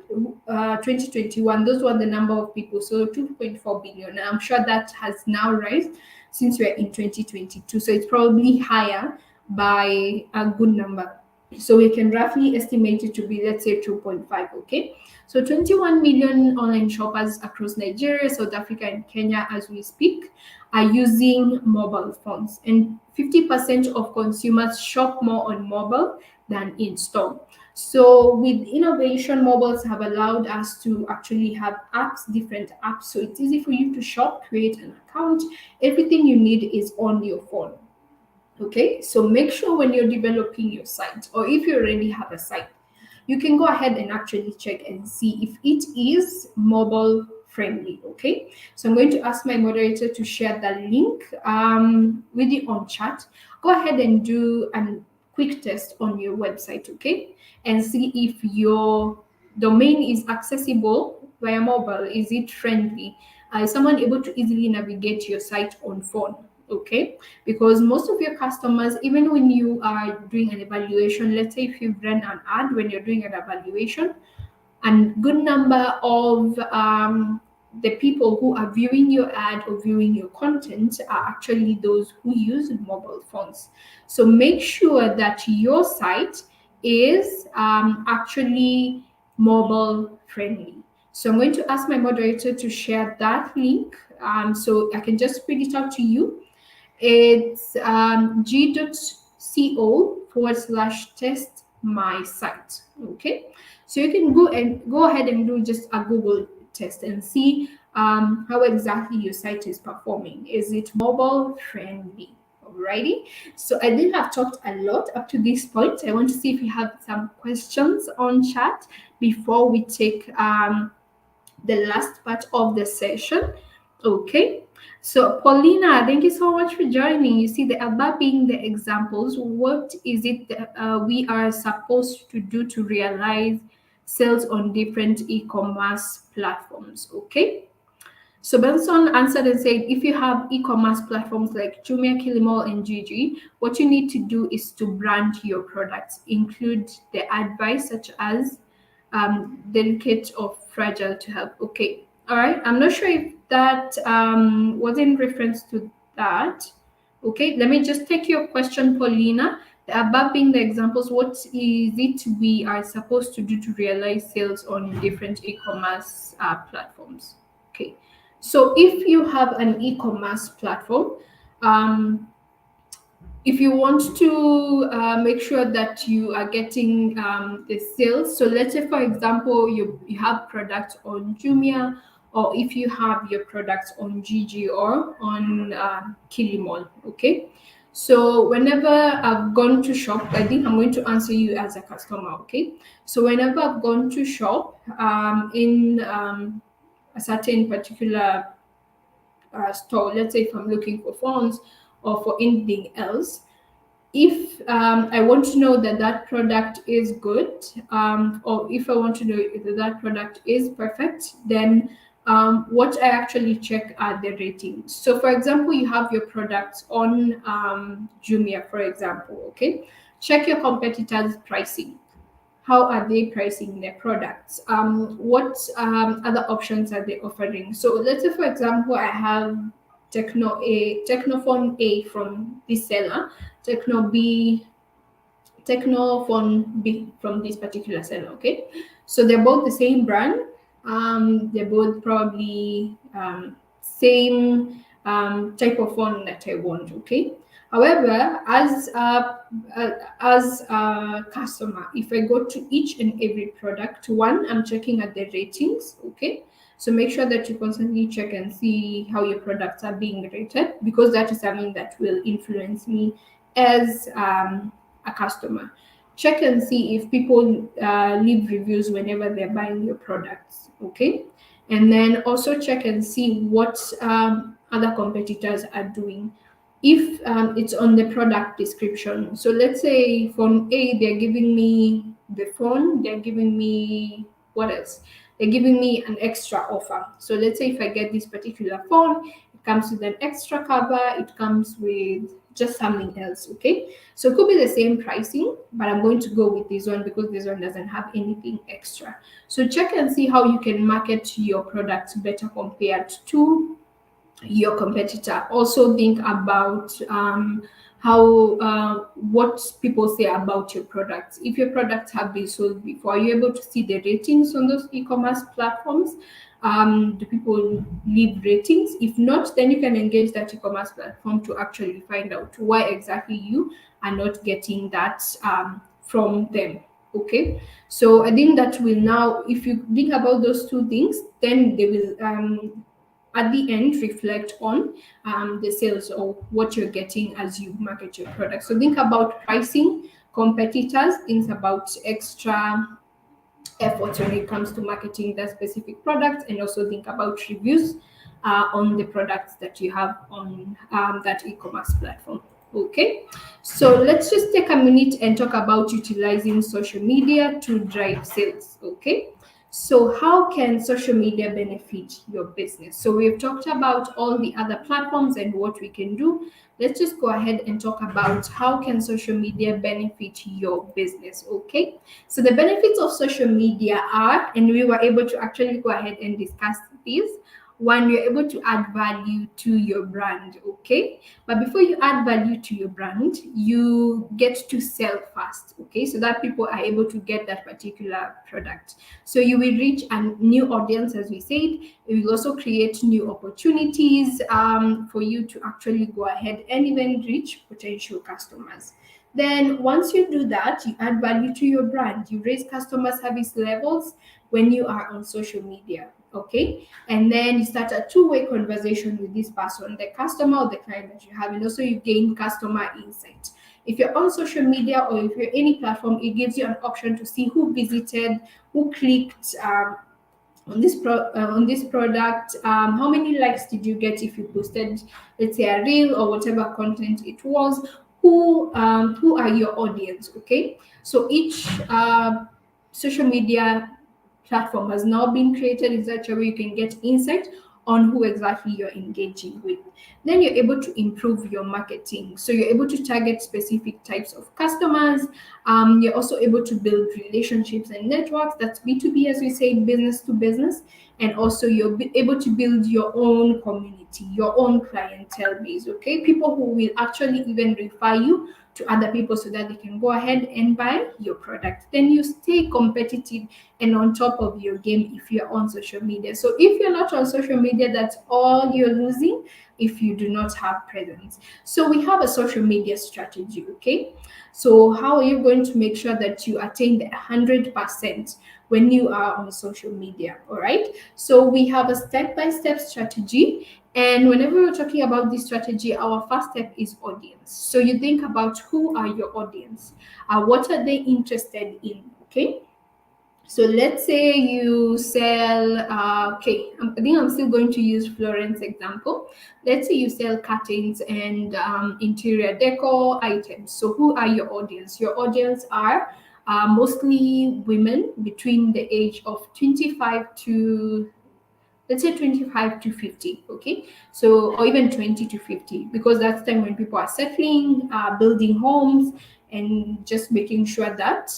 2021. Those were the number of people, so 2.4 billion. And I'm sure that has now risen since we're in 2022, so it's probably higher by a good number. So we can roughly estimate it to be, let's say, 2.5. Okay, so 21 million online shoppers across Nigeria, South Africa, and Kenya as we speak are using mobile phones, and 50% of consumers shop more on mobile than in store. So with innovation, mobiles have allowed us to actually have apps, different apps, so it's easy for you to shop, create an account. Everything you need is on your phone. Okay, so make sure when you're developing your site, or if you already have a site, you can go ahead and actually check and see if it is mobile friendly. Okay, so I'm going to ask my moderator to share the link with you on chat. Go ahead and do a quick test on your website, okay, and see if your domain is accessible via mobile. Is it friendly? Is someone able to easily navigate your site on phone? Okay, because most of your customers, even when you are doing an evaluation, let's say if you've run an ad, when you're doing an evaluation, and good number of the people who are viewing your ad or viewing your content are actually those who use mobile phones. So make sure that your site is actually mobile friendly. So I'm going to ask my moderator to share that link, so I can just read it out to you. It's g.co/test my site. Okay, so you can go ahead and do just a Google test and see how exactly your site is performing. Is it mobile friendly? Alrighty, so I think I've talked a lot up to this point. I want to see if you have some questions on chat before we take the last part of the session. Okay, so Paulina, thank you so much for joining. You see, the above being the examples, what is it that we are supposed to do to realize sales on different e-commerce platforms? Okay, so Benson answered and said, if you have e-commerce platforms like Jumia, Kilimall, and Gigi, what you need to do is to brand your products, include the advice such as delicate or fragile to help. Okay, all right. I'm not sure if that was in reference to that. Okay, let me just take your question, Paulina. The above being the examples, what is it we are supposed to do to realize sales on different e-commerce platforms? Okay, so if you have an e-commerce platform, if you want to make sure that you are getting the sales, so let's say for example you have products on Jumia, or if you have your products on Gigi or on Kilimall. Okay, so whenever I've gone to shop, I think I'm going to answer you as a customer. Okay, so whenever I've gone to shop in a certain particular store, let's say if I'm looking for phones or for anything else, if I want to know that that product is good, or if I want to know if that product is perfect, then what I actually check are the ratings. So, for example, you have your products on Jumia, for example, okay? Check your competitors' pricing. How are they pricing their products? What other options are they offering? So, let's say, for example, I have Technophone A from this seller, Techno B, Technophone B from this particular seller. Okay, so they're both the same brand. They're both probably same type of phone that I want. Okay. However, as a customer, if I go to each and every product, one, I'm checking at the ratings. Okay. So make sure that you constantly check and see how your products are being rated, because that is something that will influence me as a customer. Check and see if people leave reviews whenever they're buying your products. Okay. And then also check and see what other competitors are doing. If it's on the product description, so let's say phone A, they're giving me the phone, they're giving me what else, they're giving me an extra offer. So let's say if I get this particular phone, it comes with an extra cover, it comes with just something else. Okay, so it could be the same pricing, but I'm going to go with this one because this one doesn't have anything extra. So check and see how you can market your products better compared to your competitor. Also think about how what people say about your products. If your products have been sold before, are you able to see the ratings on those e-commerce platforms? Do people leave ratings? If not, then you can engage that e-commerce platform to actually find out why exactly you are not getting that from them. Okay, so I think that will now, if you think about those two things, then they will at the end reflect on the sales or what you're getting as you market your product. So think about pricing, competitors, things about extra effort when it comes to marketing that specific product, and also think about reviews on the products that you have on that e-commerce platform. Okay, so let's just take a minute and talk about utilizing social media to drive sales. Okay, so how can social media benefit your business? So we've talked about all the other platforms and what we can do. Let's just go ahead and talk about how can social media benefit your business. Okay, so the benefits of social media are, and we were able to actually go ahead and discuss these. One, you're able to add value to your brand. Okay, but before you add value to your brand, you get to sell fast. Okay, so that people are able to get that particular product. So you will reach a new audience, as we said. It will also create new opportunities for you to actually go ahead and even reach potential customers. Then once you do that, you add value to your brand. You raise customer service levels when you are on social media. Okay, and then you start a two-way conversation with this person, the customer or the client that you have, and also you gain customer insight. If you're on social media or if you're any platform, it gives you an option to see who visited, who clicked on this product, how many likes did you get if you posted, let's say, a reel or whatever content it was, who are your audience. Okay, so each social media platform has now been created in such a way you can get insight on who exactly you're engaging with. Then you're able to improve your marketing. So you're able to target specific types of customers. You're also able to build relationships and networks. That's B2B, as we say, business to business. And also you're able to build your own community, your own clientele base. Okay, people who will actually even refer you to other people so that they can go ahead and buy your product. Then you stay competitive and on top of your game if you're on social media. So if you're not on social media, that's all you're losing if you do not have presence. So we have a social media strategy. Okay, so how are you going to make sure that you attain the 100% when you are on social media? All right, so we have a step-by-step strategy, and whenever we're talking about this strategy, our first step is audience. So you think about who are your audience, what are they interested in. Okay, so let's say you sell, okay, I think I'm still going to use Florence example. Let's say you sell curtains and interior decor items. So who are your audience? Your audience are mostly women between the age of 25 to, let's say, 25 to 50. Okay, so or even 20 to 50, because that's time when people are settling, building homes, and just making sure that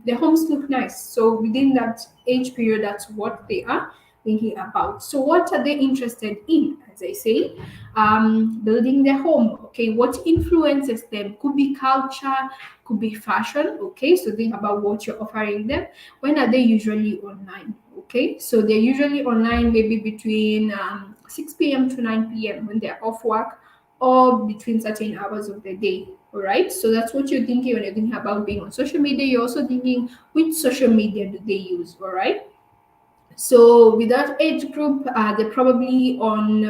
their homes look nice. So within that age period, that's what they are thinking about. So what are they interested in? As I say, building their home. Okay, what influences them? Could be culture, could be fashion. Okay, so think about what you're offering them. When are they usually online? Okay, so they're usually online maybe between 6 p.m. to 9 p.m. when they're off work, or between certain hours of the day. All right, so that's what you're thinking when you're thinking about being on social media. You're also thinking which social media do they use. All right, so with that age group, they're probably on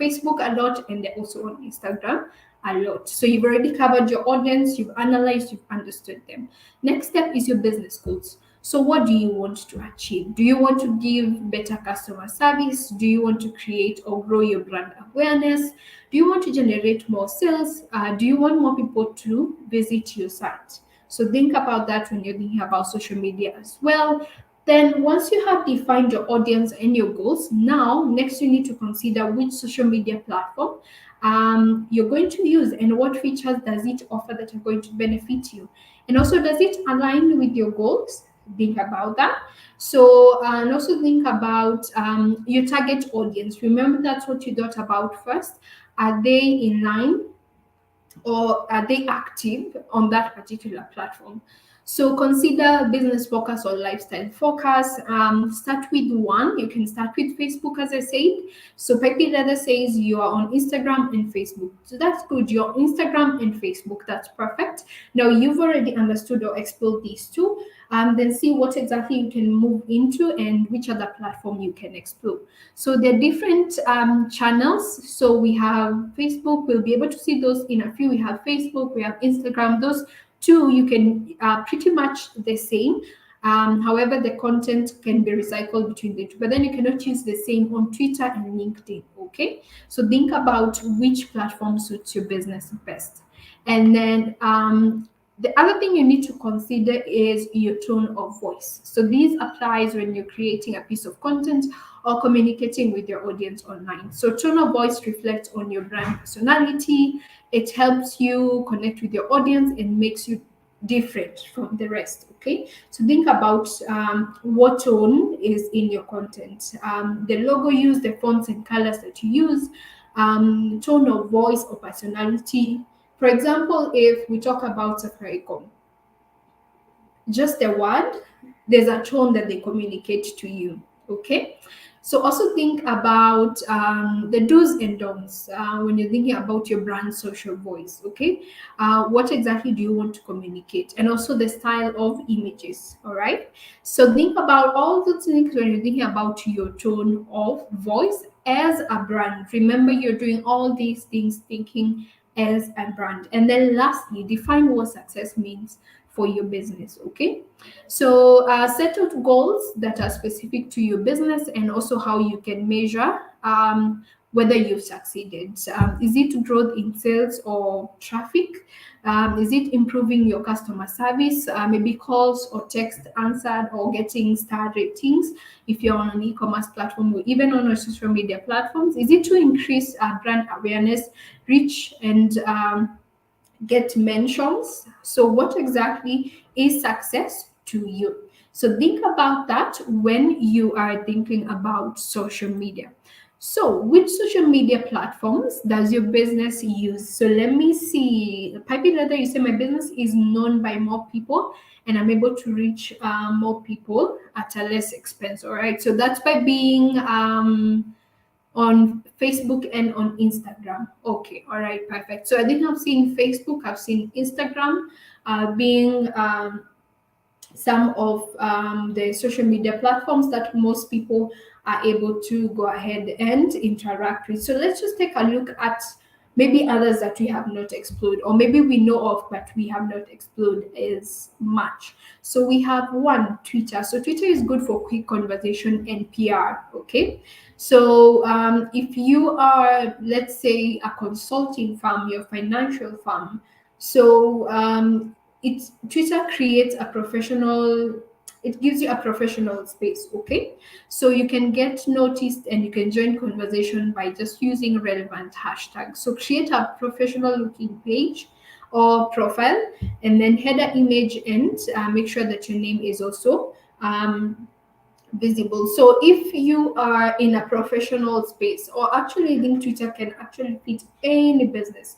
Facebook a lot, and they're also on Instagram a lot. So you've already covered your audience, you've analyzed, you've understood them. Next step is your business goals. So what do you want to achieve? Do you want to give better customer service? Do you want to create or grow your brand awareness? Do you want to generate more sales? Do you want more people to visit your site? So think about that when you're thinking about social media as well. Then, once you have defined your audience and your goals, now next you need to consider which social media platform you're going to use and what features does it offer that are going to benefit you. And also, does it align with your goals? Think about that. So, and also think about your target audience. Remember, that's what you thought about first. Are they in line, or are they active on that particular platform? So consider business focus or lifestyle focus. Start with one. You can start with Facebook, as I said. So Pepe Leather says you are on Instagram and Facebook. So that's good. You're on Instagram and Facebook. That's perfect. Now you've already understood or explored these two. Then see what exactly you can move into and which other platform you can explore. So there are different channels. So we have Facebook. We'll be able to see those in a few. We have Facebook. We have Instagram. Those two you can pretty much the same. However, the content can be recycled between the two, but then you cannot use the same on Twitter and LinkedIn. Okay, so think about which platform suits your business best. And then the other thing you need to consider is your tone of voice. So this applies when you're creating a piece of content or communicating with your audience online. So tone of voice reflects on your brand personality. It helps you connect with your audience and makes you different from the rest. Okay, so think about what tone is in your content, the logo used, the fonts and colors that you use, tone of voice or personality. For example, if we talk about Safaricom, just the word, there's a tone that they communicate to you. Okay, so also think about the do's and don'ts when you're thinking about your brand social voice. Okay, what exactly do you want to communicate, and also the style of images. All right, so think about all those things when you're thinking about your tone of voice as a brand. Remember, you're doing all these things thinking as a brand. And then lastly, define what success means for your business. Okay, so set out goals that are specific to your business and also how you can measure whether you've succeeded. Is it growth in sales or traffic? Is it improving your customer service, maybe calls or text answered, or getting star ratings if you're on an e-commerce platform or even on our social media platforms? Is it to increase brand awareness, reach, and get mentions? So what exactly is success to you? So think about that when you are thinking about social media. So which social media platforms does your business use? So let me see. Pipey Leather, you say my business is known by more people and I'm able to reach more people at a less expense. All right, so that's by being on Facebook and on Instagram. Okay, all right, perfect. So I think I've seen Facebook, I've seen Instagram being some of the social media platforms that most people are able to go ahead and interact with. So let's just take a look at maybe others that we have not explored, or maybe we know of but we have not explored as much. So we have one, Twitter. So Twitter is good for quick conversation and PR. Okay, so if you are, let's say, a consulting firm, your financial firm, so Twitter creates a professional, it gives you a professional space. Okay, so you can get noticed and you can join conversation by just using relevant hashtags. So create a professional looking page or profile, and then header image, and make sure that your name is also visible. So if you are in a professional space, or actually I think Twitter can actually fit any business.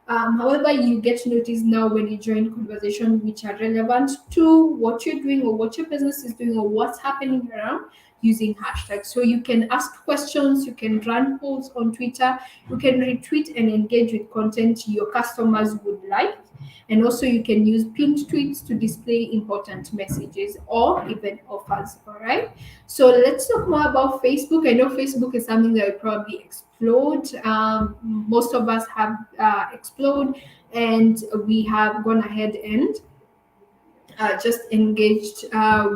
However, you get noticed now when you join conversation which are relevant to what you're doing or what your business is doing or what's happening around. using hashtags. So you can ask questions, you can run polls on Twitter, you can retweet and engage with content your customers would like. And also you can use pinned tweets to display important messages or even offers. All right. So let's talk more about Facebook. I know Facebook is something that will probably explode. Most of us have explode, and we have gone ahead and just engaged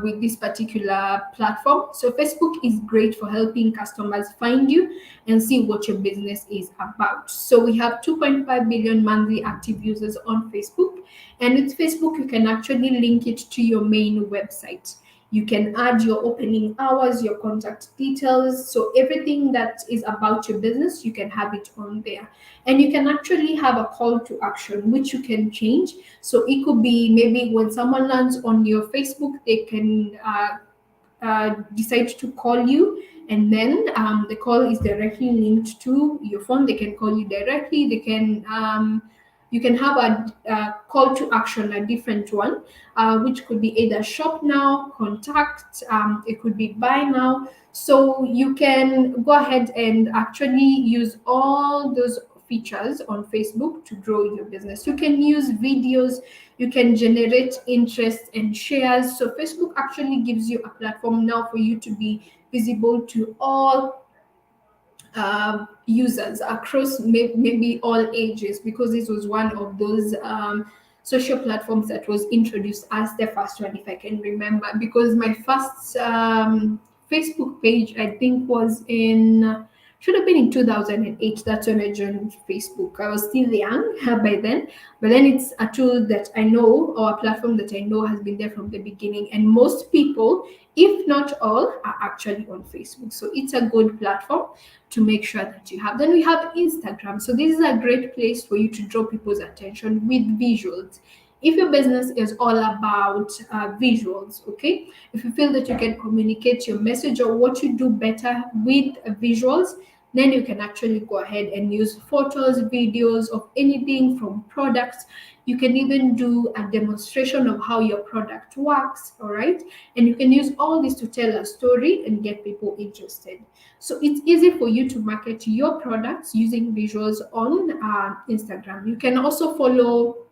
with this particular platform. So Facebook is great for helping customers find you and see what your business is about. So we have 2.5 billion monthly active users on Facebook, and with Facebook you can actually link it to your main website. You can add your opening hours, your contact details. So everything that is about your business, you can have it on there. And you can actually have a call to action, which you can change. So it could be maybe when someone lands on your Facebook, they can decide to call you, and then the call is directly linked to your phone. They can call you directly. They can you can have a call to action, a different one, which could be either shop now, contact, it could be buy now. So you can go ahead and actually use all those features on Facebook to grow your business. You can use videos, you can generate interest and shares. So Facebook actually gives you a platform now for you to be visible to all users across maybe all ages, because this was one of those social platforms that was introduced as the first one, if I can remember, because my first Facebook page, I think, was in should have been in 2008. That's when I joined Facebook. I was still young by then, but then it's a tool that I know, or a platform that I know has been there from the beginning. And most people, if not all, are actually on Facebook. So it's a good platform to make sure that you have. Then we have Instagram. So this is a great place for you to draw people's attention with visuals. If your business is all about visuals, okay, if you feel that you can communicate your message or what you do better with visuals, then you can actually go ahead and use photos, videos of anything from products. You can even do a demonstration of how your product works, all right? And you can use all this to tell a story and get people interested. So it's easy for you to market your products using visuals on Instagram. You can also follow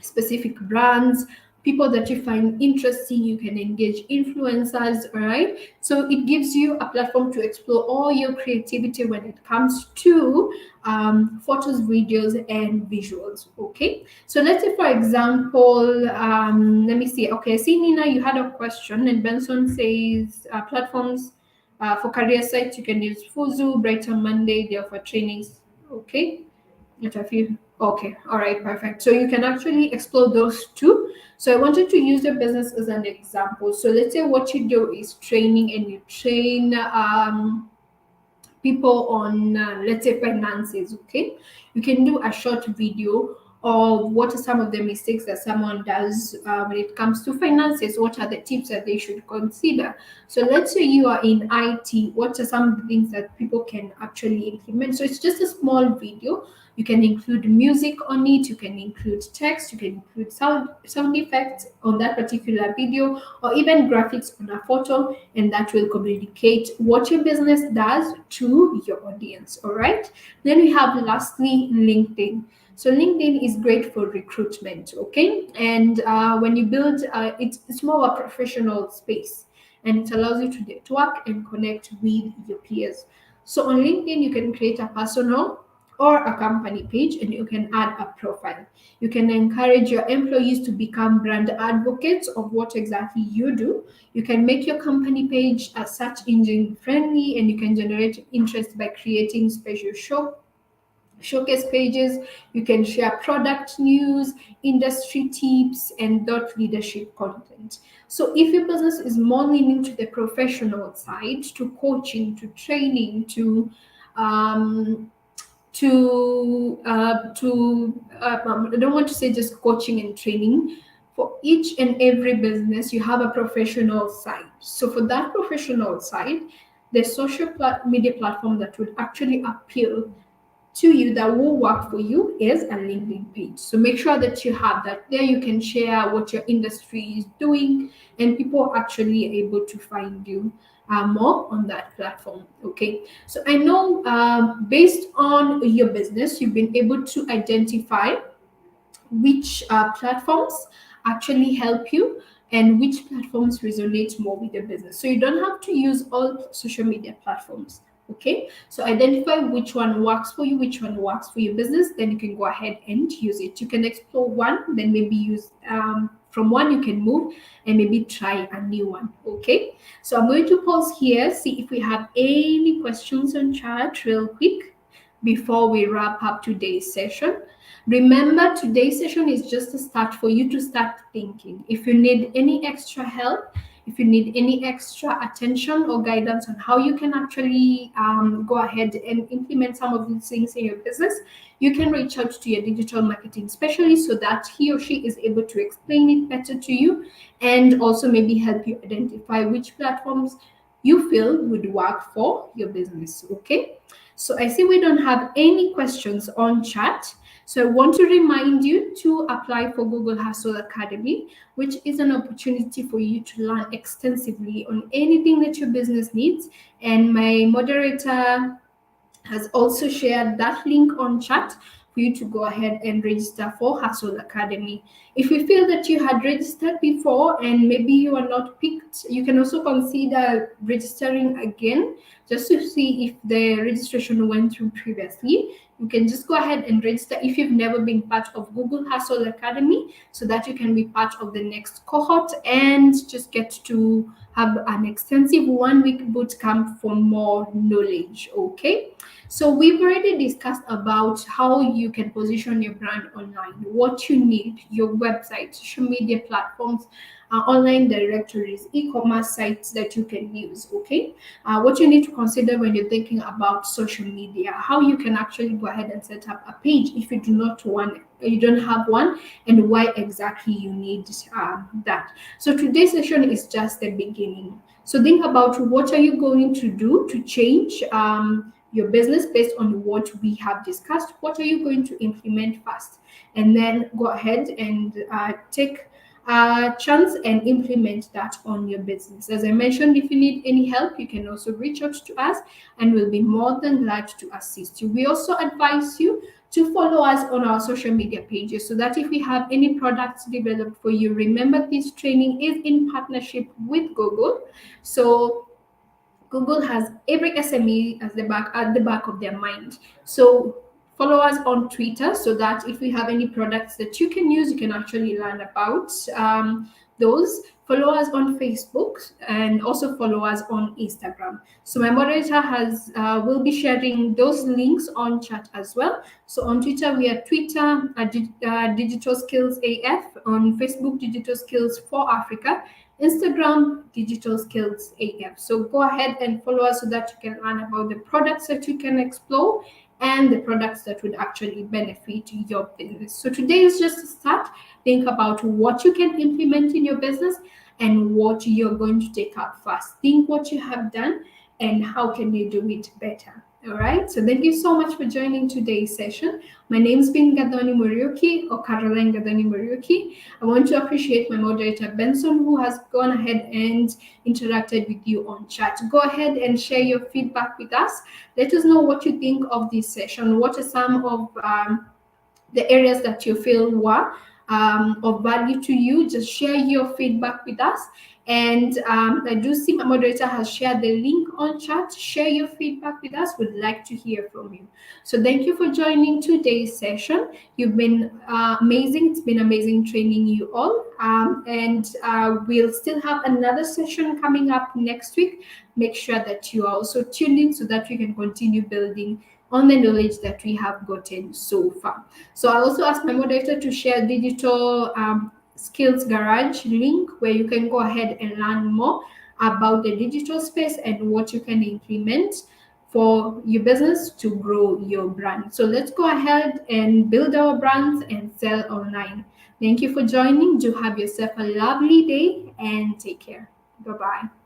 specific brands, people that you find interesting. You can engage influencers, all right? So it gives you a platform to explore all your creativity when it comes to photos, videos, and visuals. Okay, so let's say, for example, let me see. Okay, I see, Nina, you had a question, and Benson says platforms for career sites, you can use Fuzu, Brighter Monday, they offer trainings. Okay, let a few. Okay, all right, perfect. So you can actually explore those two. So I wanted to use your business as an example. So let's say what you do is training, and you train people on, let's say, finances. Okay, you can do a short video of what are some of the mistakes that someone does when it comes to finances. What are the tips that they should consider? So let's say you are in IT, what are some of the things that people can actually implement? So it's just a small video. You can include music on it, you can include text, you can include sound effects on that particular video, or even graphics on a photo, and that will communicate what your business does to your audience. All right. Then we have lastly LinkedIn. So LinkedIn is great for recruitment, okay? And when you build, it's more of a professional space, and it allows you to network and connect with your peers. So on LinkedIn, you can create a personal or a company page, and you can add a profile. You can encourage your employees to become brand advocates of what exactly you do. You can make your company page a search engine friendly, and you can generate interest by creating special showcase pages. You can share product news, industry tips, and thought leadership content. So if your business is more leaning to the professional side, to coaching, to training, um, I don't want to say just coaching and training. For each and every business, you have a professional side. So for that professional side, the social media platform that would actually appeal to you, that will work for you, is a LinkedIn page. So make sure that you have that there. You can share what your industry is doing, and people are actually able to find you. more on that platform. Okay, so I know based on your business, you've been able to identify which platforms actually help you and which platforms resonate more with your business. So you don't have to use all social media platforms. Okay, so identify which one works for you, which one works for your business, then you can go ahead and use it. You can explore one, then maybe use from one you can move and maybe try a new one. Okay, so I'm going to pause here, see if we have any questions on chat real quick before we wrap up today's session. Remember, today's session is just a start for you to start thinking. If you need any extra help, if you need any extra attention or guidance on how you can actually go ahead and implement some of these things in your business, you can reach out to your digital marketing specialist so that he or she is able to explain it better to you and also maybe help you identify which platforms you feel would work for your business. Okay, so I see we don't have any questions on chat. So I want to remind you to apply for Google Hustle Academy, which is an opportunity for you to learn extensively on anything that your business needs. And my moderator has also shared that link on chat for you to go ahead and register for Hustle Academy. If you feel that you had registered before and maybe you are not picked, you can also consider registering again just to see if the registration went through previously. You can just go ahead and register if you've never been part of Google Hustle Academy so that you can be part of the next cohort and just get to have an extensive 1 week boot camp for more knowledge. Okay, so we've already discussed about how you can position your brand online, what you need, your website, social media platforms, online directories, e-commerce sites that you can use. Okay, what you need to consider when you're thinking about social media, how you can actually go ahead and set up a page if you do not want, you don't have one, and why exactly you need that. So today's session is just the beginning. So think about what are you going to do to change your business based on what we have discussed. What are you going to implement first, and then go ahead and take a chance and implement that on your business. As I mentioned, if you need any help, you can also reach out to us and we'll be more than glad to assist you. We also advise you to follow us on our social media pages so that if we have any products developed for you, remember this training is in partnership with Google. So Google has every SME as at the back of their mind. So follow us on Twitter so that if we have any products that you can use, you can actually learn about those. Follow us on Facebook and also follow us on Instagram. So my moderator has will be sharing those links on chat as well. So on Twitter we are Twitter Digital Skills AF, on Facebook Digital Skills for Africa, Instagram Digital Skills AF. So go ahead and follow us so that you can learn about the products that you can explore and the products that would actually benefit your business. So today is just a start. Think about what you can implement in your business and what you're going to take up first. Think what you have done and how can you do it better. All right, so thank you so much for joining today's session. My name's been Gadoni Muriuki, or Caroline Gadoni Muriuki. I want to appreciate my moderator Benson, who has gone ahead and interacted with you on chat. Go ahead and share your feedback with us. Let us know what you think of this session. What are some of the areas that you feel were of value to you? Just share your feedback with us. And I do see my moderator has shared the link on chat. Share your feedback with us. We'd like to hear from you. So thank you for joining today's session. You've been amazing. It's been amazing training you all. And we'll still have another session coming up next week. Make sure that you are also tuned in so that we can continue building on the knowledge that we have gotten so far. So I'll also ask my moderator to share digital skills garage link where you can go ahead and learn more about the digital space and what you can implement for your business to grow your brand. So let's go ahead and build our brands and sell online. Thank you for joining. Do have yourself a lovely day and take care. Bye-bye.